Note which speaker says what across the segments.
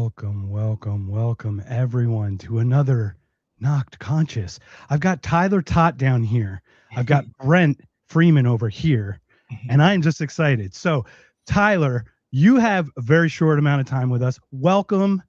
Speaker 1: Welcome everyone to another Knocked Conscious. I've got Tyler Todt down here. I've got Brent Freeman over here, and I'm just excited. So, Tyler, you have a very short amount of time with us. Welcome.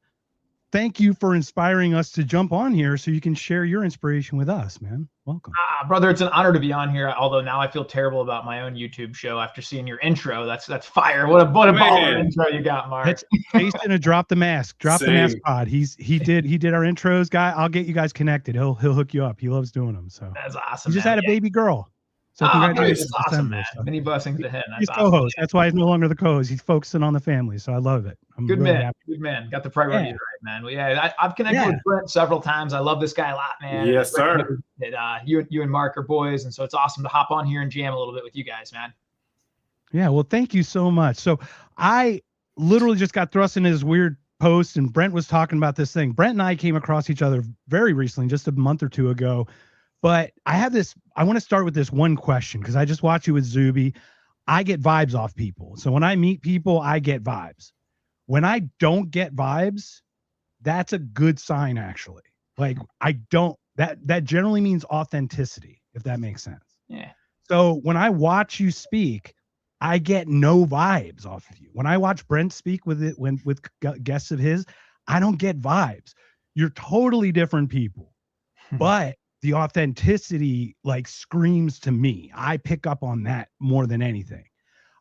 Speaker 1: Thank you for inspiring us to jump on here so you can share your inspiration with us, man. Welcome.
Speaker 2: Brother, it's an honor to be on here. Although now I feel terrible about my own YouTube show after seeing your intro. That's fire. What a baller intro you got, Mark.
Speaker 1: It's Jason to Drop the Mask. Drop the Mask pod. He did our intros, guy. I'll get you guys connected. He'll hook you up. He loves doing them. So
Speaker 2: that's awesome.
Speaker 1: He just had a baby girl. So congratulations.
Speaker 2: That's awesome, man. So. Many blessings to him.
Speaker 1: He's co-host. That's why he's no longer the co-host. He's focusing on the family. So I love it. I'm
Speaker 2: good
Speaker 1: really
Speaker 2: man.
Speaker 1: happy.
Speaker 2: Good man. Got the priorities right, man. Well, yeah, I've connected with Brent several times. I love this guy a lot, man.
Speaker 3: Yes, sir.
Speaker 2: You and Mark are boys, and so it's awesome to hop on here and jam a little bit with you guys, man.
Speaker 1: Yeah, well, thank you so much. So I literally just got thrust into this weird post, and Brent was talking about this thing. Brent and I came across each other very recently, just a month or two ago. But I want to start with this one question because I just watched you with Zuby. I get vibes off people. So when I meet people, I get vibes. When I don't get vibes, that's a good sign, actually. Like that generally means authenticity, if that makes sense.
Speaker 2: Yeah.
Speaker 1: So when I watch you speak, I get no vibes off of you. When I watch Brent speak with guests of his, I don't get vibes. You're totally different people, but the authenticity like screams to me. I pick up on that more than anything.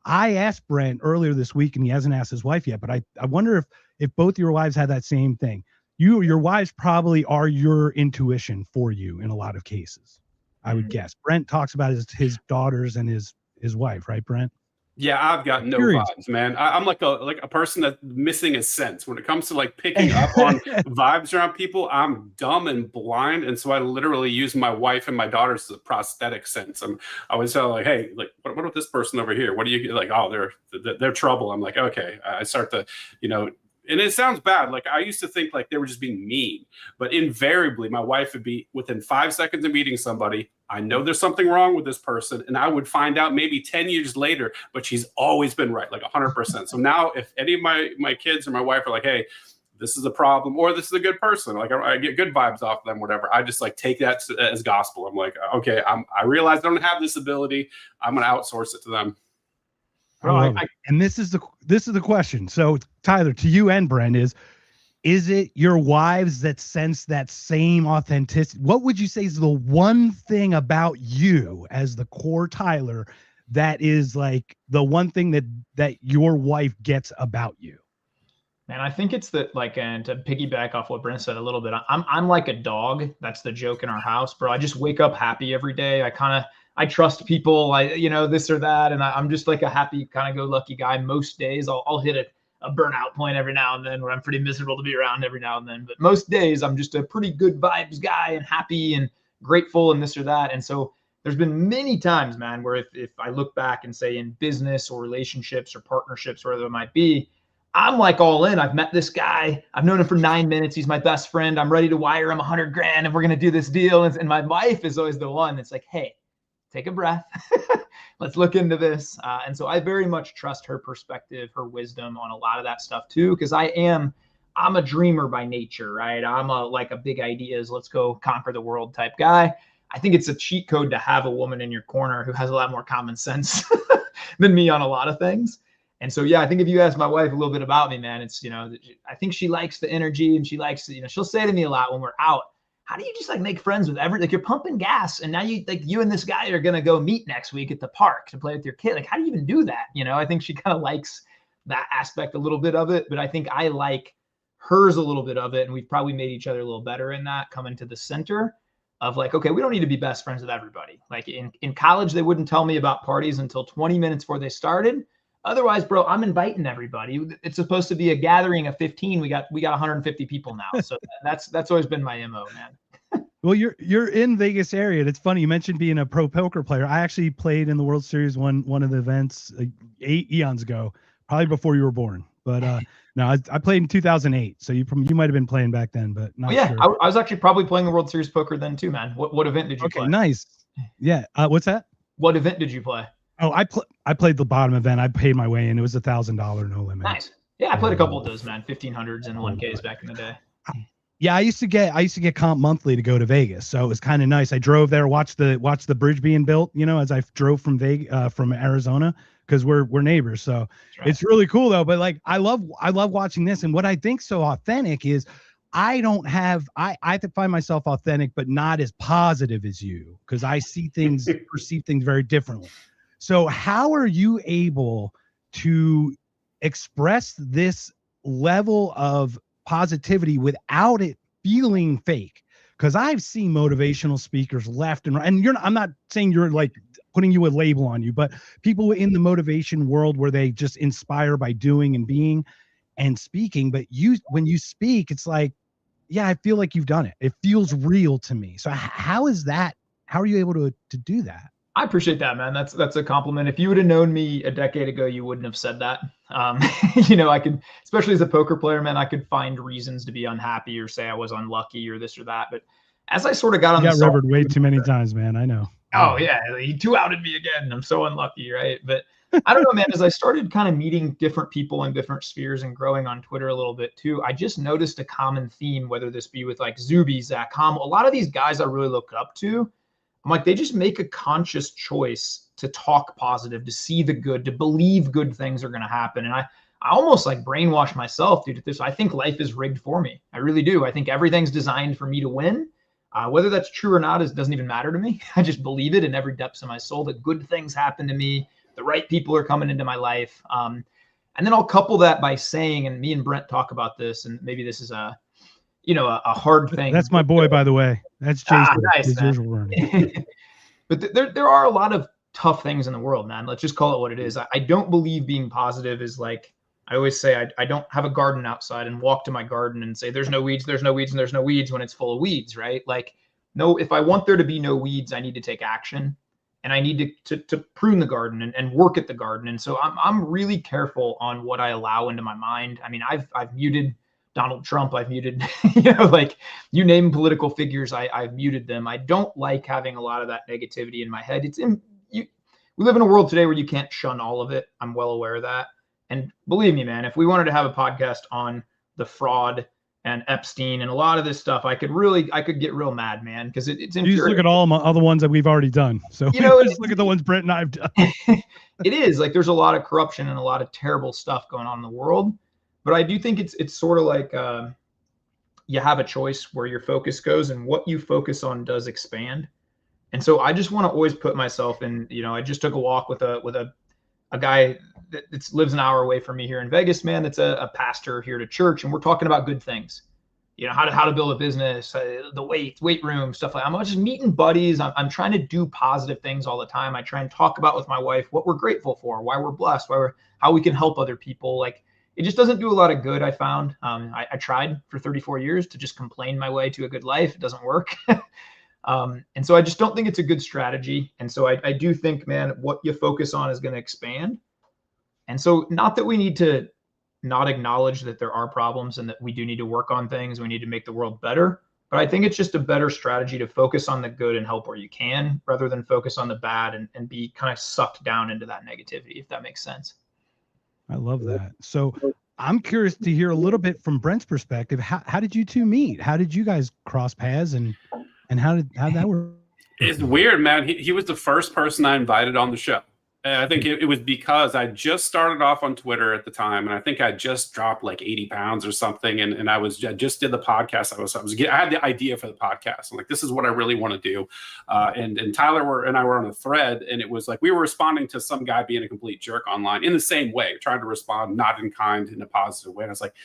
Speaker 1: I asked Brent earlier this week, and he hasn't asked his wife yet, but I wonder if both your wives had that same thing. Your wives probably are your intuition for you in a lot of cases, I would guess. Brent talks about his daughters and his wife, right, Brent?
Speaker 3: Yeah, I've got no vibes, man. I'm like a person that's missing a sense when it comes to like picking up on vibes around people. I'm dumb and blind, and so I literally use my wife and my daughters as a prosthetic sense. I always tell like, hey, like what about this person over here? What do you like? Oh, they're trouble. I'm like, okay. I start to, and it sounds bad. Like I used to think like they were just being mean, but invariably my wife would be within 5 seconds of meeting somebody. I know there's something wrong with this person, and I would find out maybe 10 years later, but she's always been right, like 100%. So now if any of my kids or my wife are like, hey, this is a problem, or this is a good person, like I get good vibes off them, whatever, I just like take that as gospel. I'm like, okay, I realize I don't have this ability. I'm going to outsource it to them.
Speaker 1: And this is the question. So Tyler, to you and Brent, is it your wives that sense that same authenticity? What would you say is the one thing about you as the core Tyler that is like the one thing that your wife gets about you?
Speaker 2: Man, I think it's that, like, and to piggyback off what Brent said a little bit, I'm like a dog. That's the joke in our house, bro. I just wake up happy every day. I trust people, this or that. And I'm just like a happy, kind of go lucky guy. Most days I'll hit a burnout point every now and then where I'm pretty miserable to be around every now and then. But most days I'm just a pretty good vibes guy and happy and grateful and this or that. And so there's been many times, man, where if I look back and say in business or relationships or partnerships, whatever it might be, I'm like all in. I've met this guy. I've known him for 9 minutes. He's my best friend. I'm ready to wire him $100 grand and we're going to do this deal. And my wife is always the one that's like, hey, take a breath. Let's look into this. And so I very much trust her perspective, her wisdom on a lot of that stuff too, because I'm a dreamer by nature, right? I'm like a big ideas, let's go conquer the world type guy. I think it's a cheat code to have a woman in your corner who has a lot more common sense than me on a lot of things. And so, yeah, I think if you ask my wife a little bit about me, man, it's, I think she likes the energy and she likes, she'll say to me a lot when we're out, how do you just like make friends with like you're pumping gas and now you and this guy are going to go meet next week at the park to play with your kid. Like, how do you even do that? I think she kind of likes that aspect a little bit of it, but I think I like hers a little bit of it. And we've probably made each other a little better in that, coming to the center of like, okay, we don't need to be best friends with everybody. Like in college, they wouldn't tell me about parties until 20 minutes before they started. Otherwise, bro, I'm inviting everybody. It's supposed to be a gathering of 15. We got 150 people now. So that's always been my MO, man.
Speaker 1: Well, you're in Vegas area. It's funny. You mentioned being a pro poker player. I actually played in the World Series one of the events 8 eons ago, probably before you were born. But no, I played in 2008. So you might have been playing back then, but not
Speaker 2: yeah,
Speaker 1: sure.
Speaker 2: I was actually probably playing the World Series poker then too, man. What event did you play?
Speaker 1: Okay, nice. Yeah. What's that?
Speaker 2: What event did you play?
Speaker 1: Oh, I played the bottom event. I paid my way in. It was $1,000 no limit.
Speaker 2: Nice. Yeah, I played a couple of those, man. 1500s and 1Ks back in the day.
Speaker 1: Yeah, I used to get comp monthly to go to Vegas, so it was kind of nice. I drove there, watched the bridge being built, as I drove from from Arizona, because we're neighbors. So
Speaker 2: right.
Speaker 1: It's really cool though. But like, I love watching this, and what I think so authentic is I find myself authentic, but not as positive as you, because I see things, perceive things very differently. So how are you able to express this level of positivity without it feeling fake? Because I've seen motivational speakers left and right, and I'm not saying you're like putting you a label on you, but people in the motivation world where they just inspire by doing and being and speaking. But when you speak, it's like, yeah, I feel like you've done it. It feels real to me. So how is that? How are you able to do that?
Speaker 2: I appreciate that, man. That's a compliment. If you would have known me a decade ago, you wouldn't have said that. I could, especially as a poker player, man, I could find reasons to be unhappy or say I was unlucky or this or that. But as I sort of got on,
Speaker 1: you got rivered way too many times, man. I know.
Speaker 2: Oh yeah, he two-outed me again. I'm so unlucky, right? But I don't know, man. As I started kind of meeting different people in different spheres and growing on Twitter a little bit too, I just noticed a common theme, whether this be with like Zuby, Zach Hom, a lot of these guys I really look up to. I'm like, they just make a conscious choice to talk positive, to see the good, to believe good things are going to happen. And I almost like brainwash myself, dude, at this. I think life is rigged for me. I really do. I think everything's designed for me to win. Whether that's true or not doesn't even matter to me. I just believe it in every depths of my soul that good things happen to me. The right people are coming into my life. And then I'll couple that by saying, and me and Brent talk about this, and maybe this is a hard thing.
Speaker 1: That's my boy, by the way. That's Jason.
Speaker 2: Nice, But there are a lot of tough things in the world, man. Let's just call it what it is. I don't believe being positive is like, I always say, I don't have a garden outside and walk to my garden and say, there's no weeds, there's no weeds, and there's no weeds when it's full of weeds, right? Like, no, if I want there to be no weeds, I need to take action, and I need to prune the garden and work at the garden. And so I'm really careful on what I allow into my mind. I mean, I've muted Donald Trump, I've muted, like you name political figures, I've muted them. I don't like having a lot of that negativity in my head. We live in a world today where you can't shun all of it. I'm well aware of that. And believe me, man, if we wanted to have a podcast on the fraud and Epstein and a lot of this stuff, I could get real mad, man, because it's infuriating.
Speaker 1: You just look at all my other ones that we've already done. So just look at the ones Brent and I've done.
Speaker 2: It is like there's a lot of corruption and a lot of terrible stuff going on in the world. But I do think it's sort of like you have a choice where your focus goes, and what you focus on does expand. And so I just want to always put myself in, I just took a walk with a guy that lives an hour away from me here in Vegas, man. It's a pastor here to church, and we're talking about good things, how to build a business, the weight room, stuff like that. I'm just meeting buddies. I'm trying to do positive things all the time. I try and talk about with my wife what we're grateful for, why we're blessed, how we can help other people. Like, it just doesn't do a lot of good, I found. I tried for 34 years to just complain my way to a good life. It doesn't work. And so I just don't think it's a good strategy. And so I do think, man, what you focus on is going to expand. And so not that we need to not acknowledge that there are problems and that we do need to work on things. We need to make the world better. But I think it's just a better strategy to focus on the good and help where you can, rather than focus on the bad and be kind of sucked down into that negativity, if that makes sense.
Speaker 1: I love that. So I'm curious to hear a little bit from Brent's perspective. How did you two meet? How did you guys cross paths, and how did that work?
Speaker 3: It's weird, man. He was the first person I invited on the show. I think it was because I just started off on Twitter at the time, and I think I just dropped like 80 pounds or something, and I just did the podcast. I had the idea for the podcast. I'm like, this is what I really want to do. And Tyler and I were on a thread, and it was like we were responding to some guy being a complete jerk online in the same way, trying to respond not in kind, in a positive way. And I was like,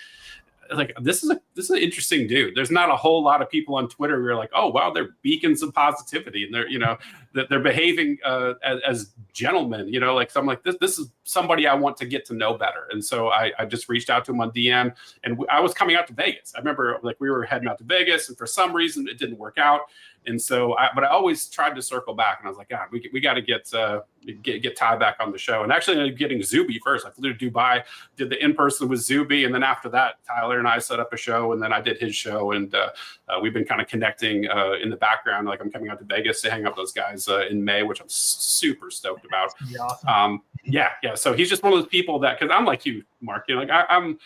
Speaker 3: this is an interesting dude. There's not a whole lot of people on Twitter who are like, oh wow, they're beacons of positivity, and they're behaving as gentlemen. So I'm like, this is somebody I want to get to know better. And so I just reached out to him on DM, and I was coming out to Vegas. I remember we were heading out to Vegas, and for some reason it didn't work out. And so, but I always tried to circle back, and I was like, God, we got to get Ty back on the show. And actually, I ended up getting Zuby first. I flew to Dubai, did the in-person with Zuby, and then after that, Tyler and I set up a show, and then I did his show, and we've been kind of connecting in the background. Like, I'm coming out to Vegas to hang out with those guys. Awards in May, which I'm super stoked about.
Speaker 2: Awesome.
Speaker 3: Yeah. So he's just one of those people that, because I'm like you, Mark, you know, like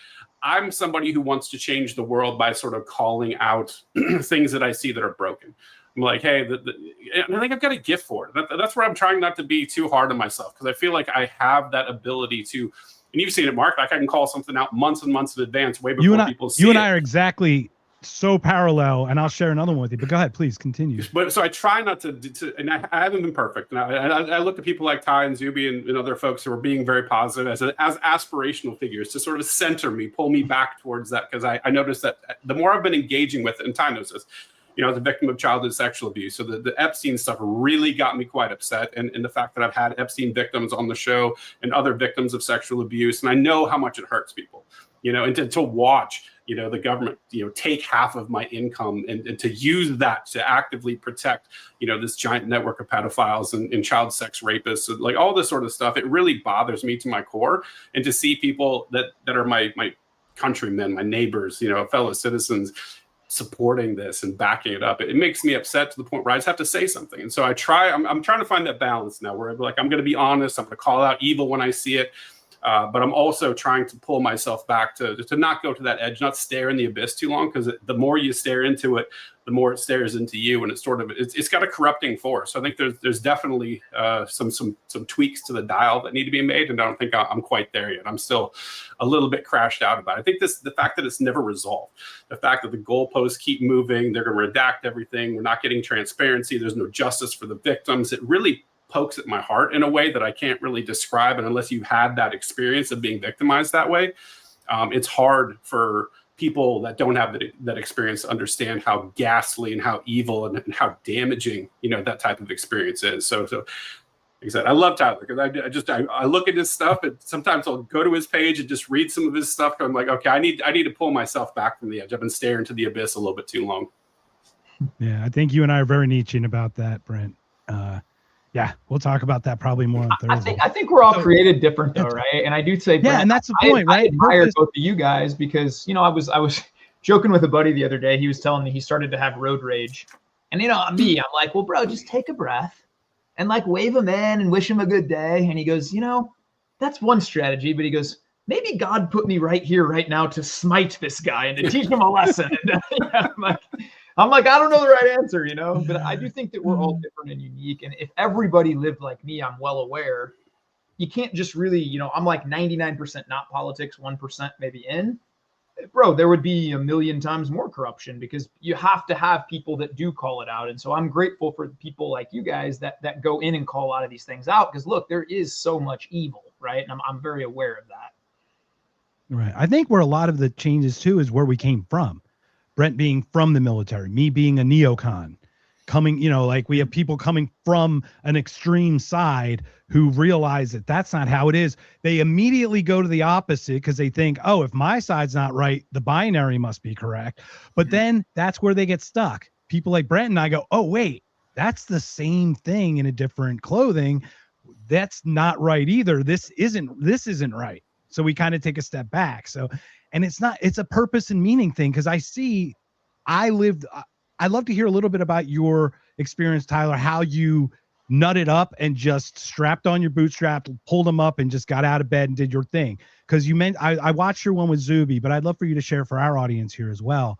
Speaker 3: I'm somebody who wants to change the world by sort of calling out things that I see that are broken. I'm like, hey, and I think I've got a gift for it. That's where I'm trying not to be too hard on myself, because I feel like I have that ability to, and you've seen it, Mark, like I can call something out months and months in advance, way before people see it.
Speaker 1: You and I are exactly so parallel, and I'll share another one with you, but go ahead, please continue.
Speaker 3: But so I try not to and I haven't been perfect. And I look at people like Ty and Zuby and other folks who are being very positive as aspirational figures to sort of center me, pull me back towards that, because I noticed that the more I've been engaging with it, and Ty knows this, you know, as a victim of childhood sexual abuse. So the Epstein stuff really got me quite upset. And the fact that I've had Epstein victims on the show and other victims of sexual abuse. And I know how much it hurts people, you know, and to watch, you know, the government, you know, take half of my income and to use that to actively protect, you know, this giant network of pedophiles and child sex rapists, and like all this sort of stuff. It really bothers me to my core. And to see people that are my countrymen, my neighbors, you know, fellow citizens, supporting this and backing it up, it makes me upset to the point where I just have to say something. And so I'm trying to find that balance now, where I'm going to be honest, I'm going to call out evil when I see it, but I'm also trying to pull myself back to not go to that edge, not stare in the abyss too long, because the more you stare into it, the more it stares into you, and it's got a corrupting force. So I think there's definitely some tweaks to the dial that need to be made, and I don't think I'm quite there yet. I'm still a little bit crashed out about it. I think the fact that it's never resolved, the fact that the goalposts keep moving, they're going to redact everything, we're not getting transparency, there's no justice for the victims. It really pokes at my heart in a way that I can't really describe, and unless you've had that experience of being victimized that way, it's hard for people that don't have that experience to understand how ghastly and how evil and how damaging, you know, that type of experience is. So like I said, I love Tyler, because I look at his stuff, and sometimes I'll go to his page and just read some of his stuff. I'm like, okay, I need to pull myself back from the edge. I've been staring into the abyss a little bit too long.
Speaker 1: Yeah, I think you and I are very Nietzschean about that, Brent. Yeah, we'll talk about that probably more on Thursday.
Speaker 2: I think we're all created different, though, right? And I do say, Brent,
Speaker 1: and that's the point, right?
Speaker 2: I admire both of you guys, because, you know, I was joking with a buddy the other day. He was telling me he started to have road rage, and you know, I'm like, well, bro, just take a breath and like wave him in and wish him a good day. And he goes, you know, that's one strategy, but he goes, maybe God put me right here, right now, to smite this guy and to teach him a lesson. And I'm like, I don't know the right answer, you know, but I do think that we're all different and unique. And if everybody lived like me, I'm well aware, you can't just really, you know, I'm like 99% not politics, 1% maybe in. Bro, there would be a million times more corruption, because you have to have people that do call it out. And so I'm grateful for people like you guys that go in and call a lot of these things out, because look, there is so much evil, right? And I'm very aware of that.
Speaker 1: Right. I think where a lot of the changes too is where we came from. Brent being from the military, me being a neocon, coming, you know, like we have people coming from an extreme side who realize that that's not how it is. They immediately go to the opposite, because they think, oh, if my side's not right, the binary must be correct. But then that's where they get stuck. People like Brent and I go, oh, wait, that's the same thing in a different clothing. That's not right either. This isn't right. So we kind of take a step back. So, and it's a purpose and meaning thing. Cause I'd love to hear a little bit about your experience, Tyler, how you nutted up and just strapped on your bootstrap, pulled them up and just got out of bed and did your thing. Cause I watched your one with Zuby, but I'd love for you to share for our audience here as well.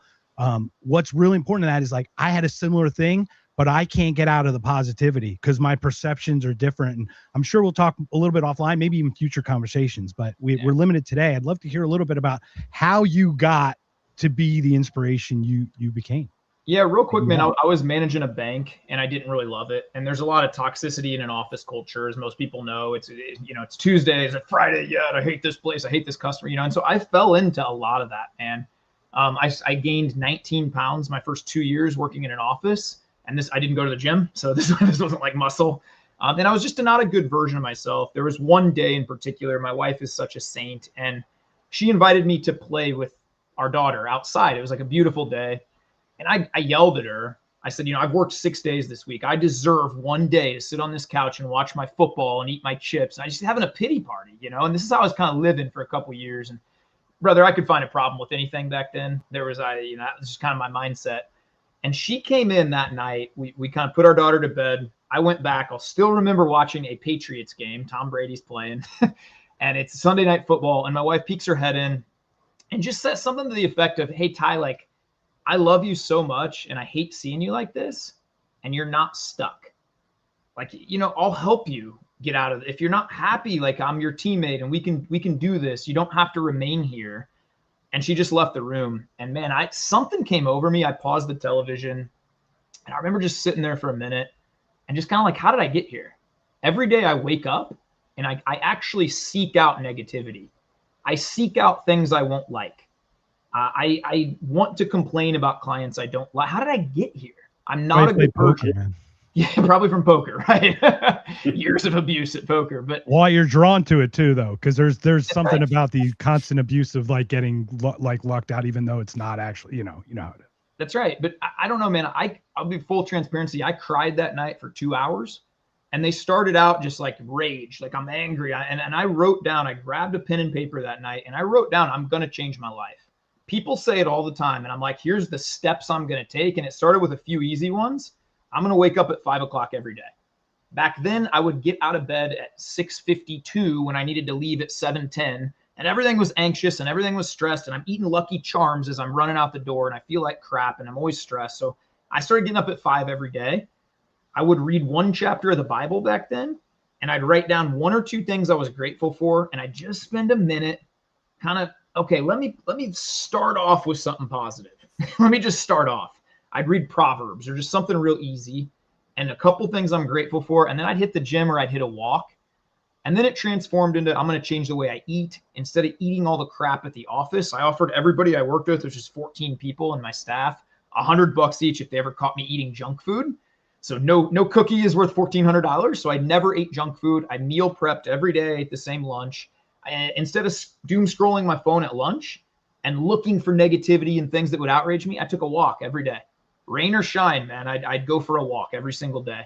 Speaker 1: What's really important to that is, like, I had a similar thing, but I can't get out of the positivity because my perceptions are different. And I'm sure we'll talk a little bit offline, maybe even future conversations, but we're limited today. I'd love to hear a little bit about how you got to be the inspiration you became.
Speaker 2: Yeah, real quick, man. I was managing a bank and I didn't really love it. And there's a lot of toxicity in an office culture, as most people know. It's Tuesday, it's Friday yet. I hate this place. I hate this customer, And so I fell into a lot of that, man. I gained 19 pounds my first 2 years working in an office. And I didn't go to the gym, so this wasn't like muscle. And I was just not a good version of myself. There was one day in particular, my wife is such a saint, and she invited me to play with our daughter outside. It was like a beautiful day. And I yelled at her. I said, I've worked 6 days this week. I deserve one day to sit on this couch and watch my football and eat my chips. And I just having a pity party, And this is how I was kind of living for a couple of years. And brother, I could find a problem with anything back then. That was just kind of my mindset. And she came in that night. We kind of put our daughter to bed. I went back. I'll still remember watching a Patriots game. Tom Brady's playing. And it's Sunday Night Football. And my wife peeks her head in and just says something to the effect of, hey, Ty, like, I love you so much and I hate seeing you like this. And you're not stuck. Like, you know, I'll help you get out of it. If you're not happy, like, I'm your teammate and we can do this. You don't have to remain here. And she just left the room. And man, something came over me. I paused the television and I remember just sitting there for a minute and just kind of like, how did I get here? Every day I wake up and I actually seek out negativity. I seek out things I won't like. I want to complain about clients I don't like. How did I get here? I'm not a good person. Poker, man. Yeah, probably from poker, right? Years of abuse at poker. But
Speaker 1: well, you're drawn to it too, though, because there's something about the constant abuse of like getting lucked out, even though it's not actually, you know how it is.
Speaker 2: That's right. But I don't know, man. I'll be full transparency. I cried that night for 2 hours, and they started out just like rage, like I'm angry. And I wrote down. I grabbed a pen and paper that night, and I wrote down, I'm gonna change my life. People say it all the time, and I'm like, here's the steps I'm gonna take. And it started with a few easy ones. I'm going to wake up at 5 o'clock every day. Back then, I would get out of bed at 6:52 when I needed to leave at 7:10, and everything was anxious and everything was stressed, and I'm eating Lucky Charms as I'm running out the door, and I feel like crap, and I'm always stressed. So I started getting up at 5 every day. I would read one chapter of the Bible back then, and I'd write down 1 or 2 things I was grateful for, and I'd just spend a minute kind of, okay, let me start off with something positive. Let me just start off. I'd read Proverbs or just something real easy and a couple things I'm grateful for. And then I'd hit the gym or I'd hit a walk. And then it transformed into, I'm going to change the way I eat. Instead of eating all the crap at the office, I offered everybody I worked with, which is 14 people in my staff, $100 each if they ever caught me eating junk food. So no cookie is worth $1,400. So I never ate junk food. I meal prepped every day, ate the same lunch. Instead of doom scrolling my phone at lunch and looking for negativity and things that would outrage me, I took a walk every day. Rain or shine, man, I'd go for a walk every single day.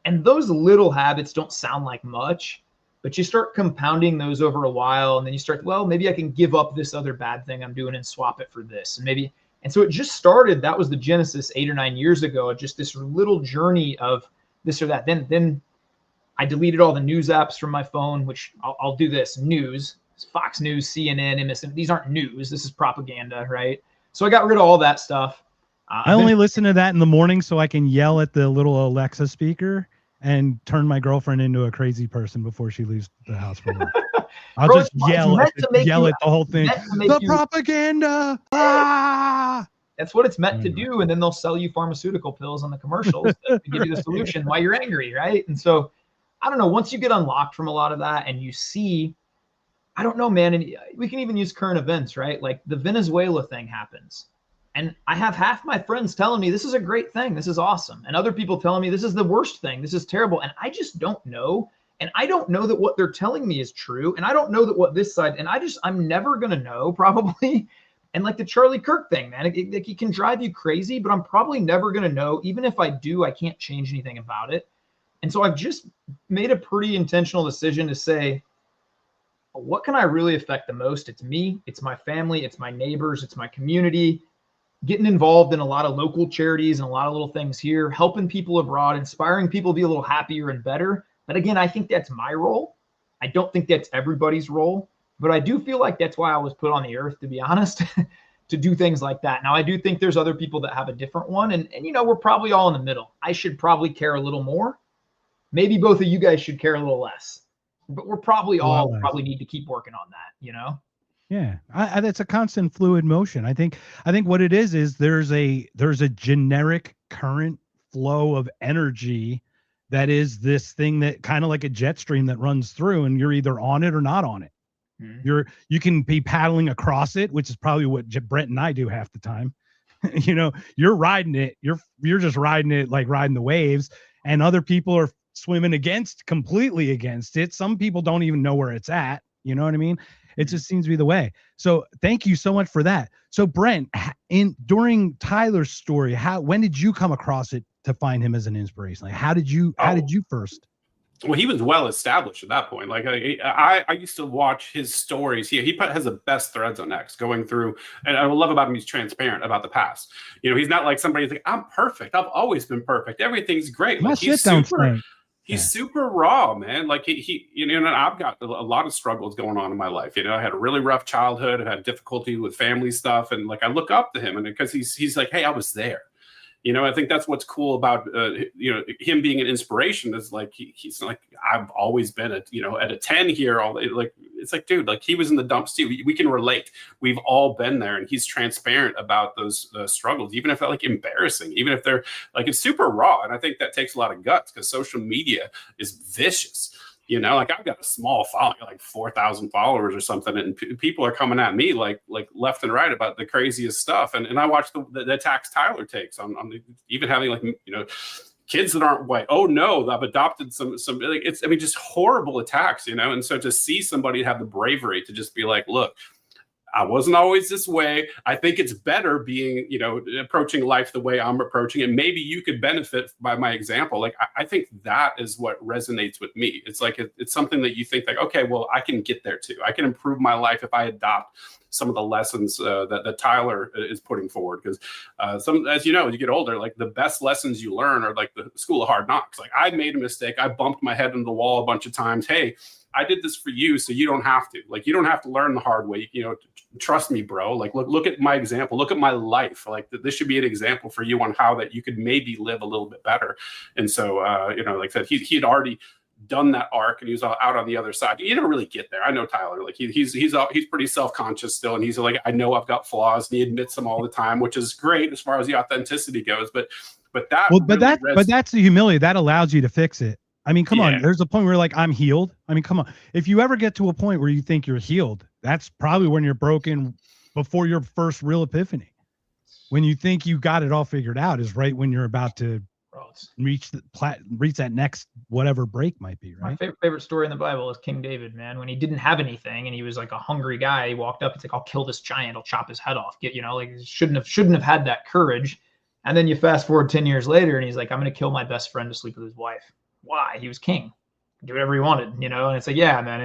Speaker 2: And those little habits don't sound like much, but you start compounding those over a while. And then you start, well, maybe I can give up this other bad thing I'm doing and swap it for this. And so it just started. That was the genesis 8 or 9 years ago, just this little journey of this or that. Then I deleted all the news apps from my phone, which I'll do this. News, Fox News, CNN, MSN. These aren't news. This is propaganda, right? So I got rid of all that stuff.
Speaker 1: I only listen to that in the morning so I can yell at the little Alexa speaker and turn my girlfriend into a crazy person before she leaves the house for work. I'll just yell at the whole thing. The propaganda. Ah!
Speaker 2: That's what it's meant to do. And then they'll sell you pharmaceutical pills on the commercials to give you the solution while you're angry, right? And so, I don't know, once you get unlocked from a lot of that and you see, I don't know, man, and we can even use current events, right? Like the Venezuela thing happens. And I have half my friends telling me this is a great thing. This is awesome. And other people telling me this is the worst thing. This is terrible. And I just don't know. And I don't know that what they're telling me is true. And I don't know that what this side, and I'm never going to know probably. And like the Charlie Kirk thing, man, it can drive you crazy, but I'm probably never going to know. Even if I do, I can't change anything about it. And so I've just made a pretty intentional decision to say, what can I really affect the most? It's me, it's my family, it's my neighbors, it's my community. Getting involved in a lot of local charities and a lot of little things here, helping people abroad, inspiring people to be a little happier and better. But again, I think that's my role. I don't think that's everybody's role, but I do feel like that's why I was put on the earth, to be honest, to do things like that. Now, I do think there's other people that have a different one. And you know, we're probably all in the middle. I should probably care a little more. Maybe both of you guys should care a little less, but we're probably all need to keep working on that, you know?
Speaker 1: Yeah, that's a constant fluid motion. I think what it is there's a generic current flow of energy that is this thing that kind of like a jet stream that runs through, and you're either on it or not on it. Mm-hmm. You can be paddling across it, which is probably what Brent and I do half the time. You know, you're riding it. You're just riding it like riding the waves, and other people are swimming completely against it. Some people don't even know where it's at. You know what I mean? It just seems to be the way. So thank you so much for that. So Brent, during Tyler's story, when did you come across it to find him as an inspiration? Like how did you first?
Speaker 3: Well, he was well established at that point. Like I used to watch his stories. He has the best threads on X going through, and I love about him. He's transparent about the past. You know, he's not like somebody who's like, I'm perfect. I've always been perfect. Everything's great. Like he's super raw, man. Like he you know, and I've got a lot of struggles going on in my life. You know, I had a really rough childhood. I had difficulty with family stuff, and like I look up to him, and because he's like, hey, I was there. You know, I think that's what's cool about, you know, him being an inspiration is like, he's like, I've always been at, you know, at a 10 here. Like, it's like, dude, like he was in the dumps too. We can relate. We've all been there, and he's transparent about those struggles, even if they're like embarrassing, even if they're like, it's super raw. And I think that takes a lot of guts because social media is vicious. You know, like I've got a small following, like 4,000 followers or something, and people are coming at me like left and right about the craziest stuff. And I watch the attacks Tyler takes on even having like, you know, kids that aren't white. Oh no, I've adopted some like it's, I mean, just horrible attacks, you know. And so to see somebody have the bravery to just be like, look, I wasn't always this way. I think it's better being, you know, approaching life the way I'm approaching it. Maybe you could benefit by my example. Like, I think that is what resonates with me. It's like, it's something that you think like, okay, well, I can get there too. I can improve my life if I adopt some of the lessons that Tyler is putting forward. Because as you know, as you get older, like the best lessons you learn are like the school of hard knocks. Like I made a mistake. I bumped my head into the wall a bunch of times. Hey, I did this for you, so you don't have to. Like, you don't have to learn the hard way. You know, trust me, bro. Like, look at my example. Look at my life. Like, this should be an example for you on how that you could maybe live a little bit better. And so, you know, like I said, he had already done that arc, and he was out on the other side. You never really get there. I know Tyler. Like, he's pretty self-conscious still, and he's like, I know I've got flaws, and he admits them all the time, which is great as far as the authenticity goes. But
Speaker 1: that's the humility that allows you to fix it. I mean, come on, there's a point where like, I'm healed. I mean, come on. If you ever get to a point where you think you're healed, that's probably when you're broken before your first real epiphany. When you think you got it all figured out is right when you're about to reach that next whatever break might be, right?
Speaker 2: My favorite story in the Bible is King David, man. When he didn't have anything and he was like a hungry guy, he walked up, it's like, I'll kill this giant, I'll chop his head off. You know, like shouldn't have had that courage. And then you fast forward 10 years later and he's like, I'm going to kill my best friend to sleep with his wife. Why? He was king. Do whatever he wanted, you know? And it's like, yeah, man,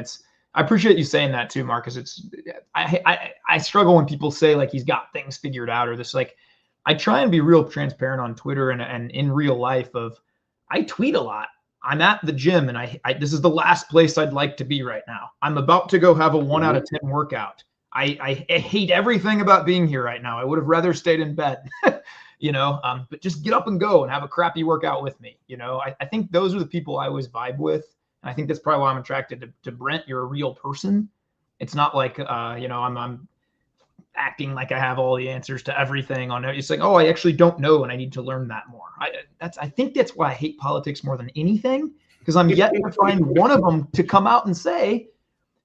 Speaker 2: I appreciate you saying that too, Marcus. I struggle when people say like he's got things figured out or this, like, I try and be real transparent on Twitter and in real life I tweet a lot. I'm at the gym and I this is the last place I'd like to be right now. I'm about to go have a 1 out of 10 workout. I hate everything about being here right now. I would have rather stayed in bed. You know, but just get up and go and have a crappy workout with me. You know, I think those are the people I always vibe with. And I think that's probably why I'm attracted to Brent. You're a real person. It's not like, you know, I'm acting like I have all the answers to everything on it. It's like, oh, I actually don't know. And I need to learn that more. I think that's why I hate politics more than anything, because I'm yet to find one of them to come out and say,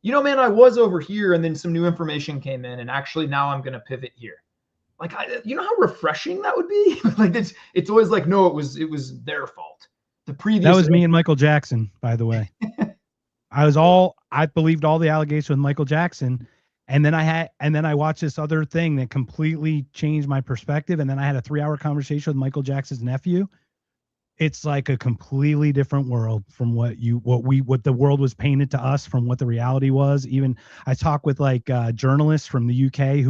Speaker 2: you know, man, I was over here and then some new information came in and actually now I'm going to pivot here. Like, you know how refreshing that would be? Like, it's always like, no, it was their fault. The previous.
Speaker 1: That was me and Michael Jackson, by the way. I believed all the allegations with Michael Jackson. And then I watched this other thing that completely changed my perspective. And then I had a 3-hour conversation with Michael Jackson's nephew. It's like a completely different world from what the world was painted to us from what the reality was. Even I talked with like journalists from the UK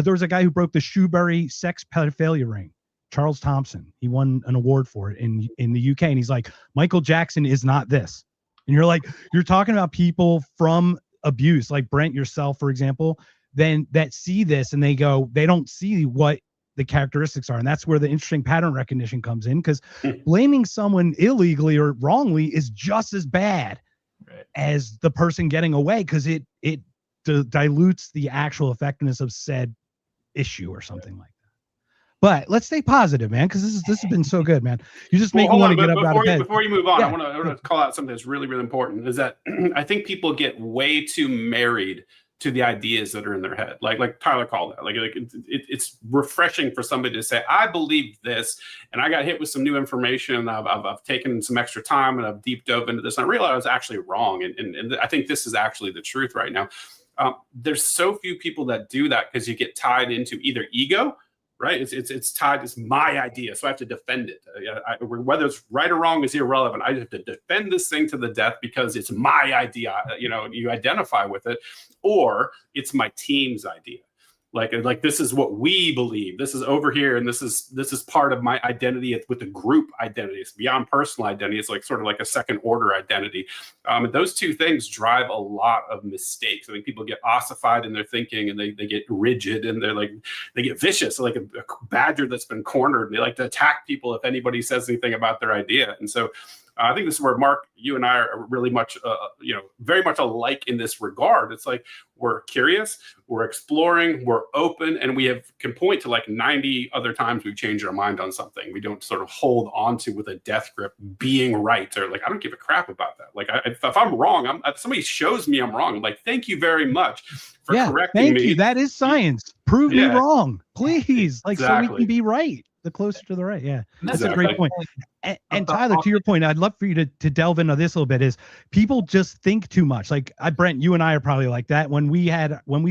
Speaker 1: there was a guy who broke the Shrewsbury sex pedophilia ring, Charles Thompson. He won an award for it in the UK. And he's like, Michael Jackson is not this. And you're like, you're talking about people from abuse, like Brent, yourself, for example, then that see this and they don't see what the characteristics are. And that's where the interesting pattern recognition comes in, because blaming someone illegally or wrongly is just as bad as the person getting away, because it dilutes the actual effectiveness of said issue or something like that. But let's stay positive, man, because this has been so good, man. You just make me want to get up out of bed.
Speaker 3: Before you move on, I want to call out something that's really, really important. Is that I think people get way too married to the ideas that are in their head. Like Tyler called it. Like it's refreshing for somebody to say, I believe this, and I got hit with some new information. I've taken some extra time and I've deep dove into this, and I realized I was actually wrong. And I think this is actually the truth right now. There's so few people that do that because you get tied into either ego right? It's tied. It's my idea, so I have to defend it. Whether it's right or wrong is irrelevant. I have to defend this thing to the death because it's my idea. You identify with it, or it's my team's idea. Like this is what we believe. This is over here, and this is part of my identity with the group identity. It's beyond personal identity. It's like sort of like a second order identity. And those two things drive a lot of mistakes. I think people get ossified in their thinking, and they get rigid, and they get vicious, like a badger that's been cornered. And they like to attack people if anybody says anything about their idea. And so I think this is where, Mark, you and I are really much, very much alike in this regard. It's like we're curious, we're exploring, we're open, and can point to like 90 other times we've changed our mind on something. We don't sort of hold on to with a death grip being right, or like, I don't give a crap about that. Like if I'm wrong, if somebody shows me I'm wrong, I'm like, thank you very much for correcting me.
Speaker 1: Thank you. That is science. Prove me wrong, please. Like, so we can be right. The closer to the right. Yeah. That's a great point. And Tyler, to your point, I'd love for you to delve into this a little bit, is people just think too much. Like Brent, you and I are probably like that. When we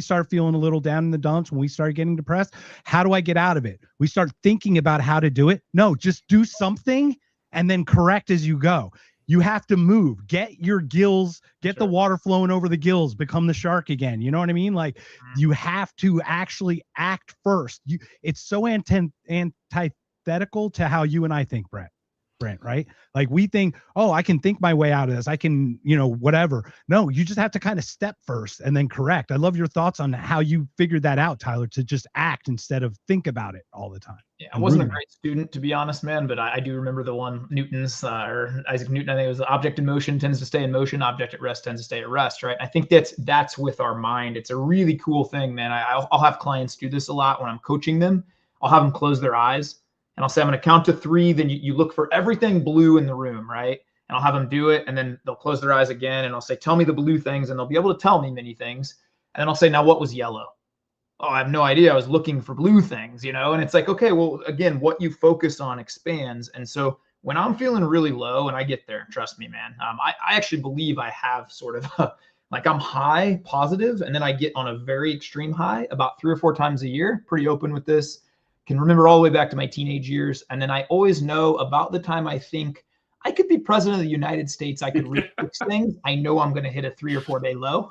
Speaker 1: start feeling a little down in the dumps, when we start getting depressed, how do I get out of it? We start thinking about how to do it. No, just do something and then correct as you go. You have to move, get your gills, get the water flowing over the gills, become the shark again. You know what I mean? Like you have to actually act first. It's so antithetical to how you and I think, Brent, right? Like we think, oh, I can think my way out of this. I can, whatever. No, you just have to kind of step first and then correct. I love your thoughts on how you figured that out, Tyler, to just act instead of think about it all the time.
Speaker 2: Yeah, I wasn't a great student, to be honest, man, but I do remember the one Newton's or Isaac Newton. I think it was object in motion tends to stay in motion, object at rest tends to stay at rest, right? I think that's with our mind. It's a really cool thing, man. I'll have clients do this a lot when I'm coaching them. I'll have them close their eyes and I'll say, I'm going to count to 3. Then you look for everything blue in the room, right? And I'll have them do it. And then they'll close their eyes again. And I'll say, tell me the blue things. And they'll be able to tell me many things. And then I'll say, now what was yellow? Oh, I have no idea. I was looking for blue things, And it's like, okay, well, again, what you focus on expands. And so when I'm feeling really low, and I get there, trust me, man, I actually believe I have sort of like I'm high positive, and then I get on a very extreme high about 3 or 4 times a year. Pretty open with this. Can remember all the way back to my teenage years. And then I always know about the time I think I could be president of the United States, I could fix things, I know I'm going to hit a 3 or 4 day low.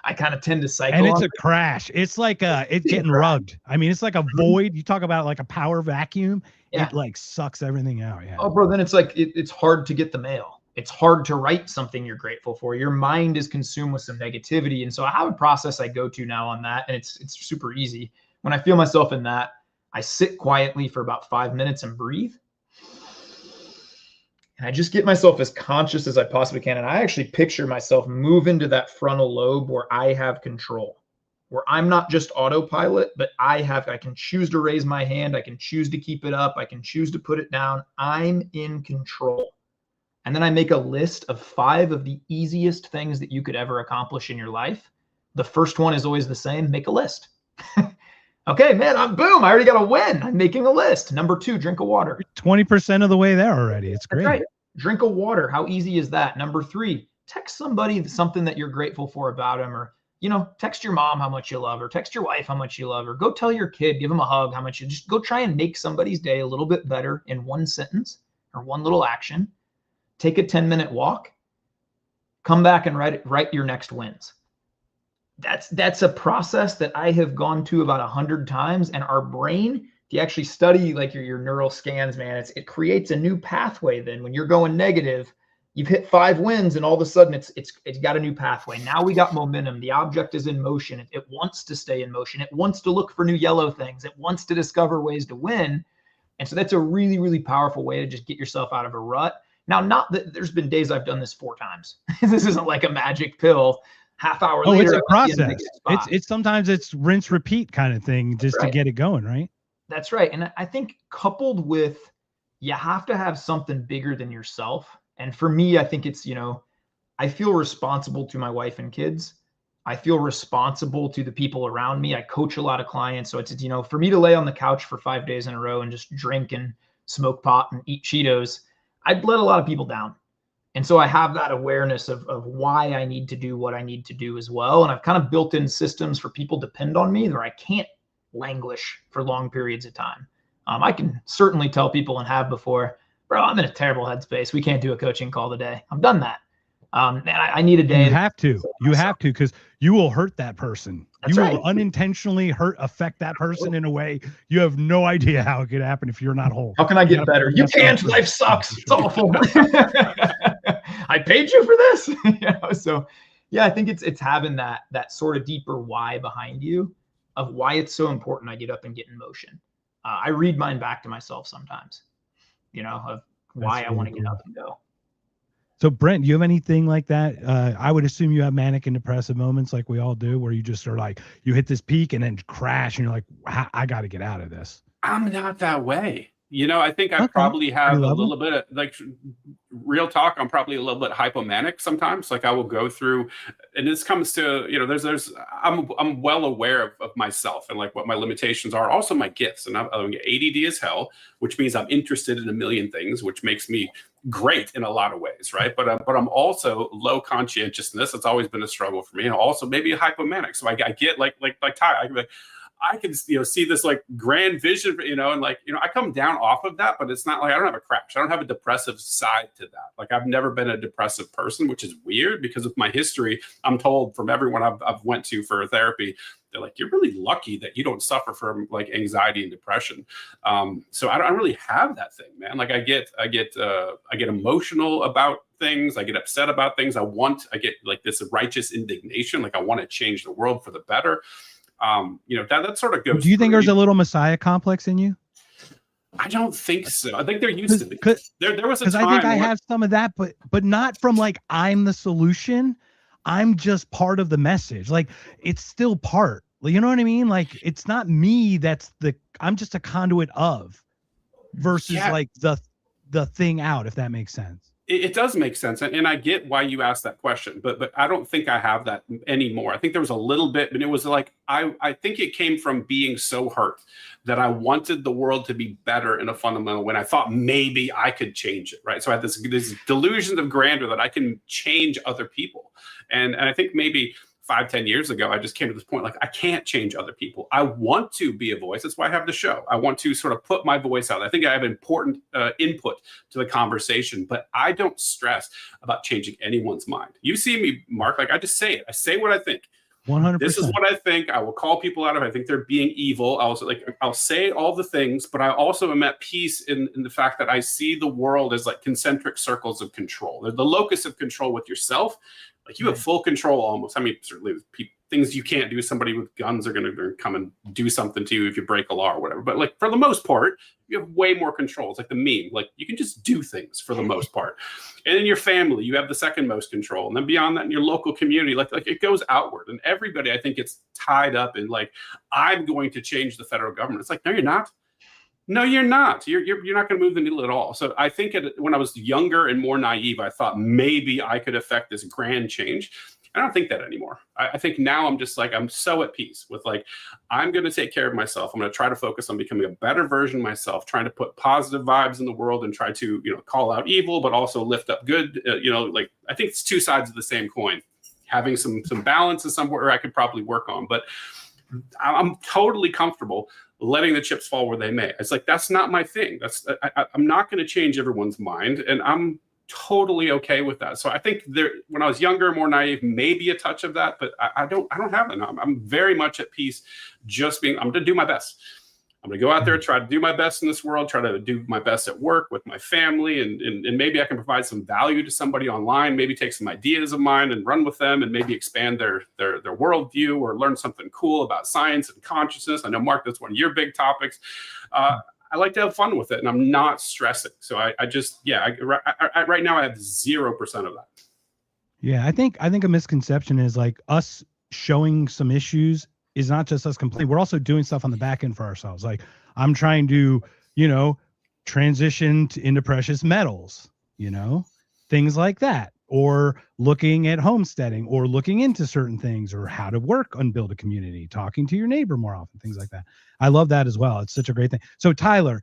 Speaker 2: I kind of tend to cycle.
Speaker 1: And it's a crash. It's like it's getting rugged. I mean, it's like a void. You talk about like a power vacuum. Yeah. It like sucks everything out. Yeah.
Speaker 2: Oh, bro, then it's like, it's hard to get the mail. It's hard to write something you're grateful for. Your mind is consumed with some negativity. And so I have a process I go to now on that. And it's super easy. When I feel myself in that, I sit quietly for about 5 minutes and breathe. And I just get myself as conscious as I possibly can. And I actually picture myself move into that frontal lobe where I have control, where I'm not just autopilot, but I can choose to raise my hand. I can choose to keep it up. I can choose to put it down. I'm in control. And then I make a list of 5 of the easiest things that you could ever accomplish in your life. The first one is always the same. Make a list. Okay, man, boom, I already got a win. I'm making a list. Number 2, drink a water.
Speaker 1: 20% of the way there already. It's great.
Speaker 2: That's right. Drink a water. How easy is that? Number 3, text somebody something that you're grateful for about them, or, text your mom how much you love her, text your wife how much you love her, go tell your kid, give them a hug, how much you just go try and make somebody's day a little bit better in 1 sentence or 1 little action. Take a 10-minute walk, come back and write your next wins. That's a process that I have gone to about 100 times, and our brain, if you actually study like your neural scans, man, it creates a new pathway. Then when you're going negative, you've hit 5 wins, and all of a sudden it's got a new pathway. Now we got momentum. The object is in motion. It wants to stay in motion. It wants to look for new yellow things. It wants to discover ways to win. And so that's a really, really powerful way to just get yourself out of a rut. Now, not that there's been days I've done this 4 times. This isn't like a magic pill. Half hour later,
Speaker 1: it's a process. It's sometimes it's rinse repeat kind of thing just to get it going, right?
Speaker 2: That's right. And I think coupled with, you have to have something bigger than yourself. And for me, I think it's, I feel responsible to my wife and kids. I feel responsible to the people around me. I coach a lot of clients. So it's, for me to lay on the couch for 5 days in a row and just drink and smoke pot and eat Cheetos, I'd let a lot of people down. And so I have that awareness of why I need to do what I need to do as well. And I've kind of built in systems for people depend on me where I can't languish for long periods of time. I can certainly tell people, and have before, bro, I'm in a terrible headspace. We can't do a coaching call today. I've done that. And I need a day.
Speaker 1: You have to, because you will hurt that person.
Speaker 2: That's
Speaker 1: you
Speaker 2: right.
Speaker 1: will unintentionally affect that person in a way you have no idea how it could happen if you're not whole.
Speaker 2: How can I get better? You can't. Life sucks. It's awful. I paid you for this. So yeah, I think it's having that sort of deeper why behind you of why it's so important I get up and get in motion. I read mine back to myself sometimes, of why I want to get up and go.
Speaker 1: So Brent, do you have anything like that? I would assume you have manic and depressive moments like we all do, where you just are like, you hit this peak and then crash and you're like, I got to get out of this.
Speaker 3: I'm not that way. I think I probably have a little bit of, like, real talk. I'm probably a little bit hypomanic sometimes. Like, I will go through, and this comes to, I'm well aware of myself and like what my limitations are, also my gifts. And I'm ADD as hell, which means I'm interested in a million things, which makes me great in a lot of ways, right? But I'm also low conscientiousness. It's always been a struggle for me, and also maybe a hypomanic. So I get like Ty, I can see this like grand vision, and I come down off of that, but it's not like I don't have a crash. I don't have a depressive side to that. Like, I've never been a depressive person, which is weird because of my history. I'm told from everyone I've went to for therapy, they're like, you're really lucky that you don't suffer from like anxiety and depression. So I don't really have that thing, man. Like, I get emotional about things. I get upset about things. I get like this righteous indignation. Like, I want to change the world for the better. That sort of goes.
Speaker 1: Do you think there's a little Messiah complex in you?
Speaker 3: I don't think so. I think there used to be. There was a time.
Speaker 1: I think I have some of that, but not from like, I'm the solution. I'm just part of the message. Like, it's still part. You know what I mean? Like, it's not me. I'm just a conduit of, versus like the thing out, if that makes sense.
Speaker 3: It does make sense. And I get why you asked that question, but I don't think I have that anymore. I think there was a little bit, but it was like, I think it came from being so hurt that I wanted the world to be better in a fundamental way. I thought maybe I could change it, right? So I had this delusion of grandeur that I can change other people. And I think maybe 5-10 years ago, I just came to this point, like, I can't change other people. I want to be a voice. That's why I have the show. I want to sort of put my voice out. I think I have important input to the conversation, but I don't stress about changing anyone's mind. You see me, Mark, like, I just say it. I say what I think.
Speaker 1: 100%.
Speaker 3: This is what I think. I will call people out if I think they're being evil. I'll say all the things, but I also am at peace in the fact that I see the world as like concentric circles of control. They're the locus of control with yourself. Like, you have full control almost. I mean, certainly things you can't do. Somebody with guns are going to come and do something to you if you break a law or whatever. But like, for the most part, you have way more control. It's like the meme. Like, you can just do things for the most part. And in your family, you have the second most control. And then beyond that, in your local community, like it goes outward. And everybody, I think, gets tied up in like, I'm going to change the federal government. It's like, no, you're not. No, you're not. You're not going to move the needle at all. So I think when I was younger and more naive, I thought maybe I could affect this grand change. I don't think that anymore. I think now I'm just like, I'm so at peace with like, I'm going to take care of myself. I'm going to try to focus on becoming a better version of myself, trying to put positive vibes in the world and try to, call out evil, but also lift up good. Like, I think it's two sides of the same coin. Having some balance is somewhere I could probably work on, but I'm totally comfortable letting the chips fall where they may. It's like, that's not my thing. I'm not going to change everyone's mind, and I'm totally okay with that. So I think when I was younger, more naive, maybe a touch of that, but I don't have it now. I'm very much at peace. I'm going to do my best. I'm going to go out there, try to do my best in this world, try to do my best at work with my family, and maybe I can provide some value to somebody online, maybe take some ideas of mine and run with them and maybe expand their worldview or learn something cool about science and consciousness. I know, Mark, that's one of your big topics. I like to have fun with it, and I'm not stressing. So right now I have 0% of that.
Speaker 1: Yeah, I think a misconception is like us showing some issues is not just us complaining. We're also doing stuff on the back end for ourselves. Like, I'm trying to, transition into precious metals, things like that, or looking at homesteading, or looking into certain things, or how to work and build a community, talking to your neighbor more often, things like that. I love that as well. It's such a great thing. So Tyler,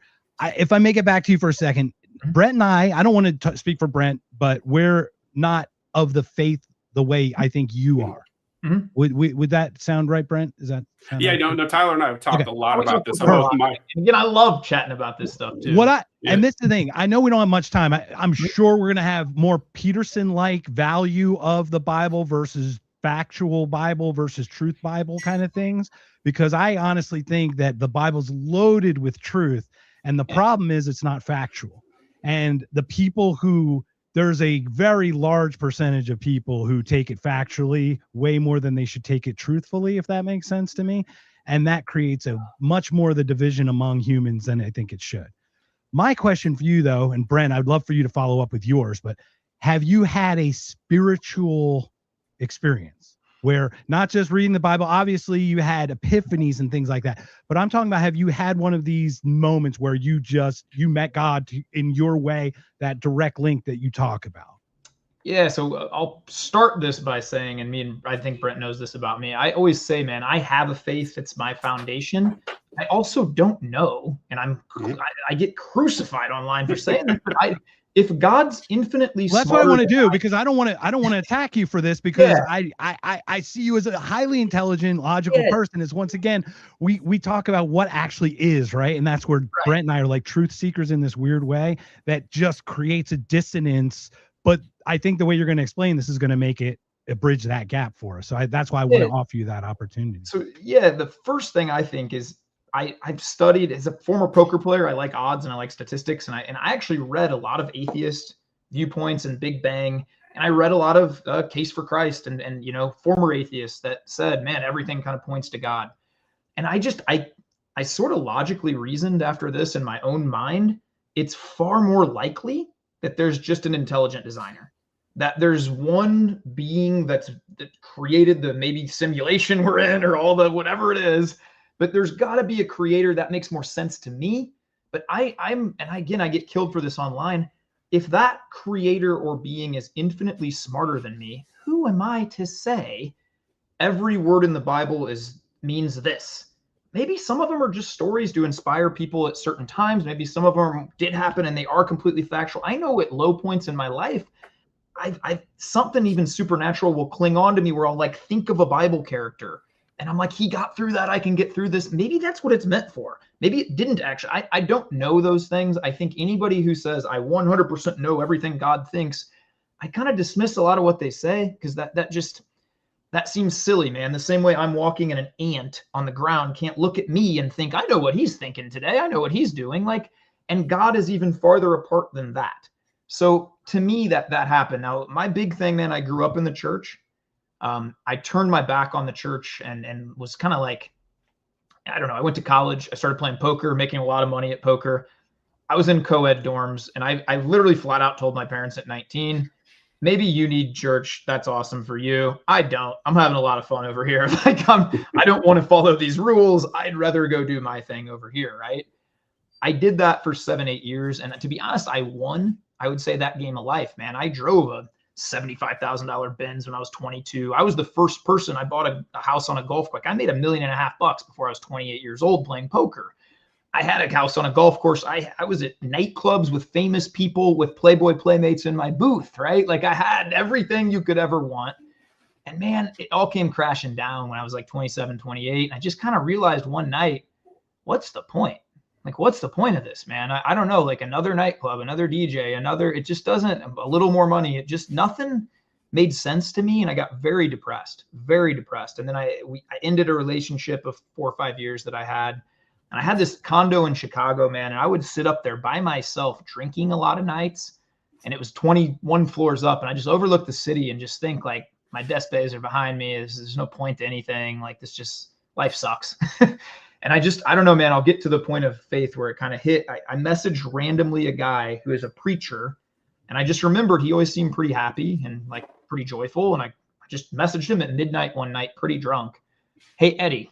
Speaker 1: if I may get back to you for a second, Brent and I don't want to speak for Brent, but we're not of the faith the way I think you are.
Speaker 2: Mm-hmm.
Speaker 1: Would that sound right, Brent? Is that sound
Speaker 3: yeah,
Speaker 1: right?
Speaker 3: no, Tyler and I have talked a lot about this.
Speaker 2: Again, I love chatting about this stuff too.
Speaker 1: And this is the thing. I know we don't have much time. I'm sure we're gonna have more Peterson-like value of the Bible versus factual Bible versus truth Bible kind of things, because I honestly think that the Bible's loaded with truth, and the problem is it's not factual. And the people who there's a very large percentage of people who take it factually way more than they should take it truthfully, if that makes sense to me. And that creates a much more of the division among humans than I think it should. My question for you, though, and Brent, I'd love for you to follow up with yours, but have you had a spiritual experience where not just reading the Bible, obviously you had epiphanies and things like that, but I'm talking about, have you had one of these moments where you met God in your way, that direct link that you talk about?
Speaker 2: Yeah, so I'll start this by saying, and I think Brent knows this about me. I always say, man, I have a faith. It's my foundation. I also don't know, and I get crucified online for saying this, but if God's infinitely
Speaker 1: smart, that's what I want to do, because I don't want to attack you for this, because I see you as a highly intelligent, logical person. Is once again, we talk about what actually is, right? And that's where Brent and I are like truth seekers in this weird way that just creates a dissonance. But I think the way you're going to explain this is going to make it bridge that gap for us. So that's why I want to offer you that opportunity.
Speaker 2: So the first thing I think is, I've studied as a former poker player. I like odds and I like statistics, and I actually read a lot of atheist viewpoints and Big Bang, and I read a lot of Case for Christ and former atheists that said, man, everything kind of points to God. And I sort of logically reasoned after this in my own mind, it's far more likely that there's just an intelligent designer, that there's one being that created the maybe simulation we're in or all the whatever it is. But there's got to be a creator. That makes more sense to me. But I get killed for this online. If that creator or being is infinitely smarter than me, who am I to say every word in the Bible means this? Maybe some of them are just stories to inspire people at certain times. Maybe some of them did happen and they are completely factual. I know at low points in my life, something even supernatural will cling on to me where I'll think of a Bible character. And I'm like, he got through that. I can get through this. Maybe that's what it's meant for. Maybe it didn't actually. I don't know those things. I think anybody who says, I 100% know everything God thinks, I kind of dismiss a lot of what they say, because that seems silly, man. The same way I'm walking and an ant on the ground can't look at me and think, I know what he's thinking today. I know what he's doing. And God is even farther apart than that. So to me, that happened. Now, my big thing, man, I grew up in the church. I turned my back on the church and was kind of I don't know. I went to college. I started playing poker, making a lot of money at poker. I was in co-ed dorms, and I literally flat out told my parents at 19, maybe you need church. That's awesome for you. I don't. I'm having a lot of fun over here. I don't want to follow these rules. I'd rather go do my thing over here, right? I did that for 7-8 years, and to be honest, I won. I would say that game of life, man. I drove a $75,000 Benz when I was 22. I was the first person. I bought a house on a golf course. I made $1.5 million before I was 28 years old playing poker. I had a house on a golf course. I was at nightclubs with famous people, with Playboy Playmates in my booth, right? I had everything you could ever want. And man, it all came crashing down when I was 27, 28. I just kind of realized one night, what's the point? What's the point of this, man? I don't know, another nightclub, another DJ, it just doesn't, a little more money. Nothing made sense to me. And I got very depressed. And then I ended a relationship of 4 or 5 years that I had. And I had this condo in Chicago, man. And I would sit up there by myself drinking a lot of nights. And it was 21 floors up. And I just overlooked the city and just think my desk bays are behind me. There's no point to anything. Life sucks. And I don't know, man, I'll get to the point of faith where it kind of hit. I messaged randomly a guy who is a preacher, and I just remembered he always seemed pretty happy and pretty joyful. And I just messaged him at midnight one night, pretty drunk. Hey, Eddie,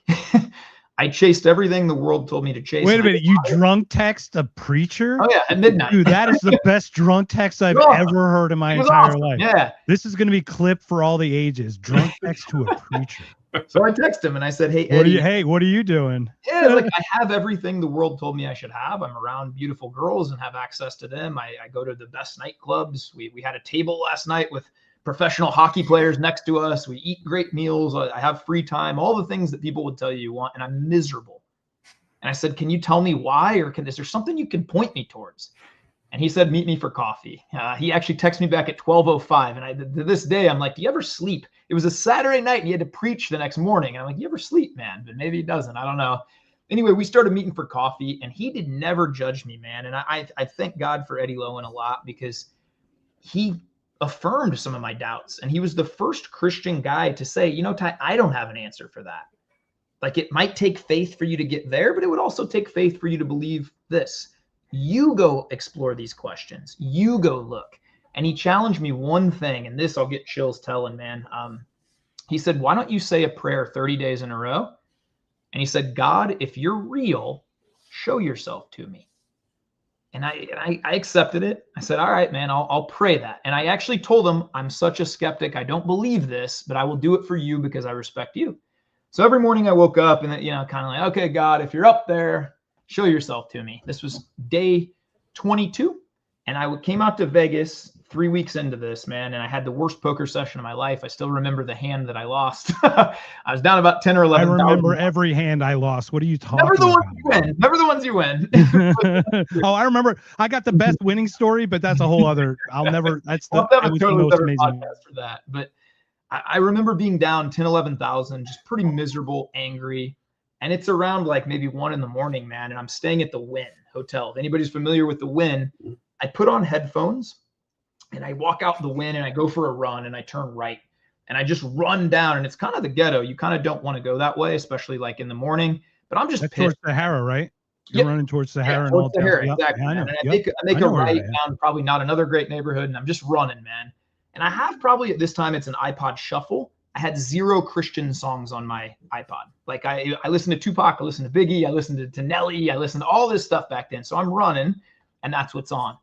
Speaker 2: I chased everything the world told me to chase.
Speaker 1: Wait a minute, you drunk text a preacher?
Speaker 2: Oh yeah, at midnight.
Speaker 1: Dude, that is the best drunk text I've ever heard in my entire life.
Speaker 2: Yeah.
Speaker 1: This is going to be clipped for all the ages. Drunk text to a preacher.
Speaker 2: So I texted him and I said, hey, Eddie.
Speaker 1: What are you doing?
Speaker 2: Yeah, I have everything the world told me I should have. I'm around beautiful girls and have access to them. I go to the best nightclubs. We had a table last night with professional hockey players next to us. We eat great meals. I have free time, all the things that people would tell you want, and I'm miserable. And I said, can you tell me why, or is there something you can point me towards? And he said, meet me for coffee. He actually texted me back at 12:05. And to this day, I'm like, do you ever sleep? It was a Saturday night and he had to preach the next morning. And I'm like, you ever sleep, man? But maybe he doesn't. I don't know. Anyway, we started meeting for coffee and he did never judge me, man. And I thank God for Eddie Lowen a lot because he affirmed some of my doubts. And he was the first Christian guy to say, you know, Ty, I don't have an answer for that. Like, it might take faith for you to get there, but it would also take faith for you to believe this. You go explore these questions. You go look. And he challenged me one thing, and this I'll get chills telling, man. He said, why don't you say a prayer 30 days in a row? And he said, God, if you're real, show yourself to me. And I accepted it. I said, all right, man, I'll pray that. And I actually told him, I'm such a skeptic. I don't believe this, but I will do it for you because I respect you. So every morning I woke up and, you know, kind of like, okay, God, if you're up there, show yourself to me. This was day 22. And I came out to Vegas 3 weeks into this, man. And I had the worst poker session of my life. I still remember the hand that I lost. I was down about 10 or 11.
Speaker 1: I remember every hand I lost. What are you talking about?
Speaker 2: Never the ones you win.
Speaker 1: Oh, I remember. I got the best winning story, but that's a whole other. That's the
Speaker 2: totally better podcast for that. But I remember being down 10, 11,000, just pretty miserable, angry. And it's around like maybe 1 a.m, man. And I'm staying at the Wynn Hotel. If anybody's familiar with the Wynn, I put on headphones and I walk out the Wynn and I go for a run and I turn right and I just run down. And it's kind of the ghetto. You kind of don't want to go that way, especially like in the morning. But I'm just pissed.
Speaker 1: Towards Sahara, right? You're running towards Sahara and all that.
Speaker 2: Exactly.
Speaker 1: Yeah,
Speaker 2: and I make a right down, probably not another great neighborhood. And I'm just running, man. And I have probably at this time, it's an iPod Shuffle. I had 0 Christian songs on my iPod. Like I listened to Tupac, I listened to Biggie, I listened to Nelly, I listened to all this stuff back then. So I'm running and that's what's on.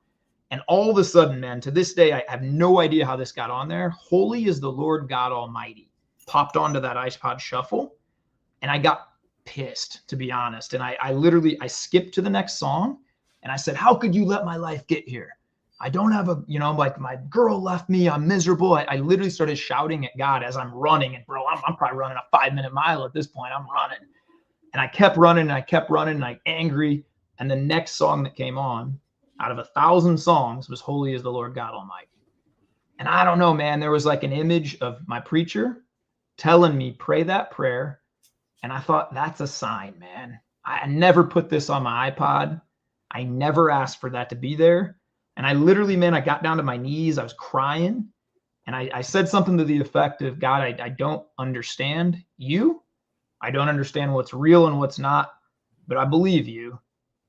Speaker 2: And all of a sudden, man, to this day, I have no idea how this got on there. Holy is the Lord God Almighty popped onto that iPod Shuffle. And I got pissed, to be honest. And I skipped to the next song and I said, how could you let my life get here? I don't have like my girl left me. I'm miserable. I literally started shouting at God as I'm running. And bro, I'm probably running a 5-minute mile at this point. I'm running. And I kept running and I kept running and I'm angry. And the next song that came on out of 1,000 songs was Holy is the Lord God Almighty. And I don't know, man, there was like an image of my preacher telling me, pray that prayer. And I thought, that's a sign, man. I never put this on my iPod. I never asked for that to be there. And I literally, man, I got down to my knees. I was crying. And I said something to the effect of, God, I don't understand you. I don't understand what's real and what's not, but I believe you.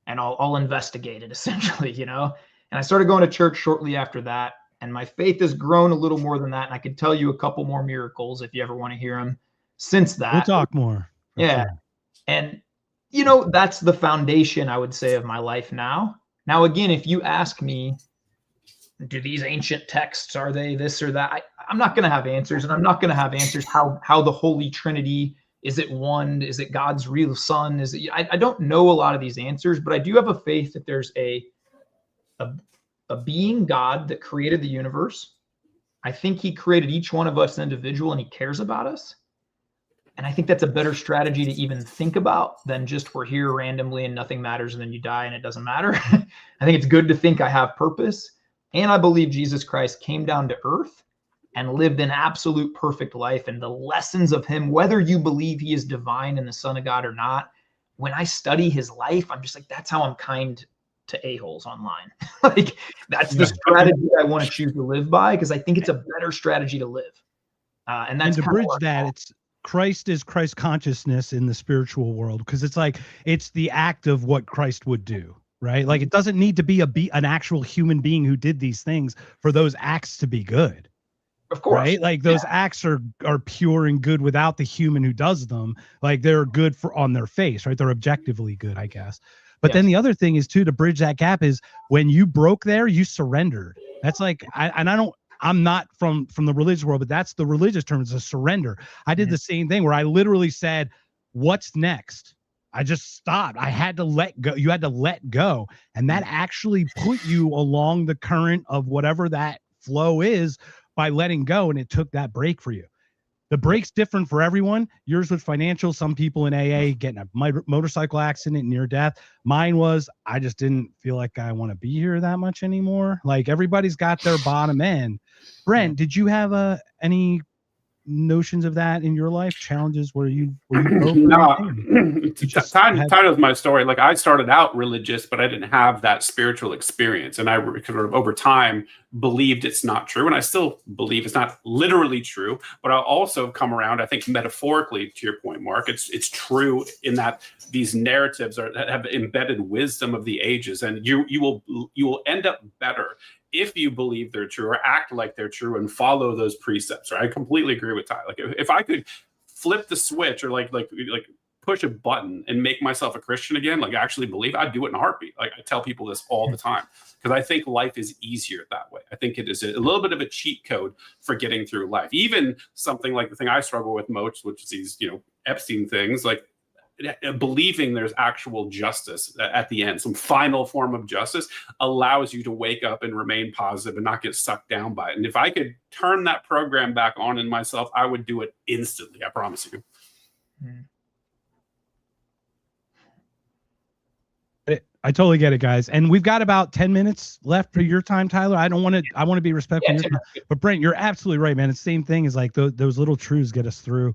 Speaker 2: And I'll investigate it, essentially, you know. And I started going to church shortly after that. And my faith has grown a little more than that. And I could tell you a couple more miracles if you ever want to hear them since that.
Speaker 1: We'll talk more.
Speaker 2: Yeah. Sure. And, you know, that's the foundation, I would say, of my life now. Now, again, if you ask me, do these ancient texts, are they this or that? I'm not going to have answers, and I'm not going to have answers how the Holy Trinity, is it one? Is it God's real son? Is it? I don't know a lot of these answers, but I do have a faith that there's a being God that created the universe. I think he created each one of us individual, and he cares about us. And I think that's a better strategy to even think about than just we're here randomly and nothing matters and then you die and it doesn't matter. I think it's good to think I have purpose. And I believe Jesus Christ came down to earth and lived an absolute perfect life. And the lessons of him, whether you believe he is divine and the Son of God or not, when I study his life, I'm just like, that's how I'm kind to a-holes online. Like, that's the strategy I want to choose to live by because I think it's a better strategy to live. And that's
Speaker 1: to bridge that, it's Christ is Christ consciousness in the spiritual world, because it's like it's the act of what Christ would do, right? Like it doesn't need to be an actual human being who did these things for those acts to be good.
Speaker 2: Of course.
Speaker 1: Right? Like those acts are pure and good without the human who does them. Like they're good on their face, right? They're objectively good, I guess. But then the other thing is too, to bridge that gap, is when you broke there, you surrendered. That's like, I'm not from the religious world, but that's the religious term. It's a surrender. I did the same thing where I literally said, what's next? I just stopped. I had to let go. You had to let go. And that actually put you along the current of whatever that flow is. by letting go, and it took that break for you. The break's different for everyone. Yours was financial. Some people in AA getting a motorcycle accident, near death. Mine was, I just didn't feel like I want to be here that much anymore. Like, everybody's got their bottom end. Brent, did you have any notions of that in your life? Challenges where you broke?
Speaker 3: No, tied with my story. Like, I started out religious, but I didn't have that spiritual experience, and I sort of over time believed it's not true, and I still believe it's not literally true. But I'll also come around, I think, metaphorically, to your point, Mark. It's true in that these narratives have embedded wisdom of the ages, and you will end up better if you believe they're true or act like they're true and follow those precepts. Right? I completely agree with Ty. Like, if I could flip the switch or like push a button and make myself a Christian again, like actually believe, I'd do it in a heartbeat. Like, I tell people this all the time because I think life is easier that way. I think it is a little bit of a cheat code for getting through life. Even something like the thing I struggle with most, which is these, Epstein things, like believing there's actual justice at the end, some final form of justice, allows you to wake up and remain positive and not get sucked down by it. And if I could turn that program back on in myself, I would do it instantly. I promise you.
Speaker 1: I totally get it, guys. And we've got about 10 minutes left for your time, Tyler. I want to be respectful of your time. But Brent, you're absolutely right, man. It's the same thing as like those little truths get us through.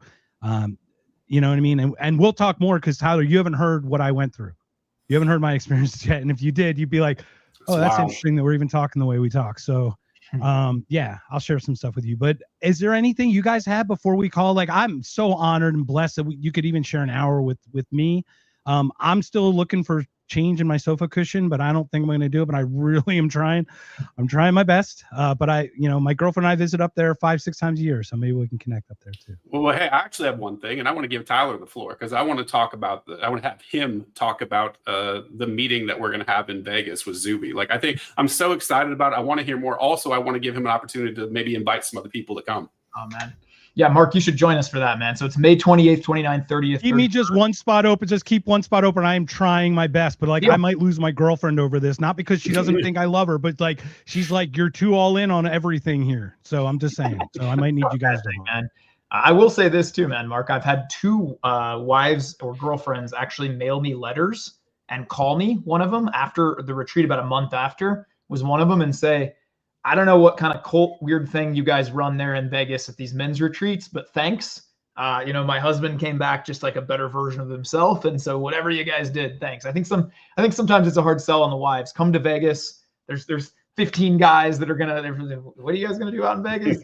Speaker 1: You know what I mean? And we'll talk more because, Tyler, you haven't heard what I went through. You haven't heard my experiences yet. And if you did, you'd be like, oh, that's interesting that we're even talking the way we talk. So yeah, I'll share some stuff with you. But is there anything you guys have before we call? Like, I'm so honored and blessed that you could even share an hour with me. I'm still looking for change in my sofa cushion, but I don't think I'm going to do it. But I really am trying. I'm trying my best. But my girlfriend and I visit up there 5-6 times a year, so maybe we can connect up there too.
Speaker 3: Well, hey, I actually have one thing, and I want to give Tyler the floor because I want to talk about I want to have him talk about the meeting that we're going to have in Vegas with Zuby. Like, I think I'm so excited about it. I want to hear more. Also, I want to give him an opportunity to maybe invite some other people to come.
Speaker 2: Oh, man. Yeah, Mark, you should join us for that, man. So it's May 28th, 29th, 30th.
Speaker 1: Keep me just one spot open. Just keep one spot open. I am trying my best, but I might lose my girlfriend over this. Not because she doesn't think I love her, but like, she's like, you're too all in on everything here. So I'm just saying. So I might need you guys to.
Speaker 2: Man. I will say this too, man, Mark. I've had 2 wives or girlfriends actually mail me letters and call me. One of them after the retreat, about a month after, was one of them, and say, I don't know what kind of cult weird thing you guys run there in Vegas at these men's retreats, but thanks. My husband came back just like a better version of himself. And so whatever you guys did, thanks. I think sometimes it's a hard sell on the wives. Come to Vegas. There's 15 guys that are what are you guys going to do out in Vegas?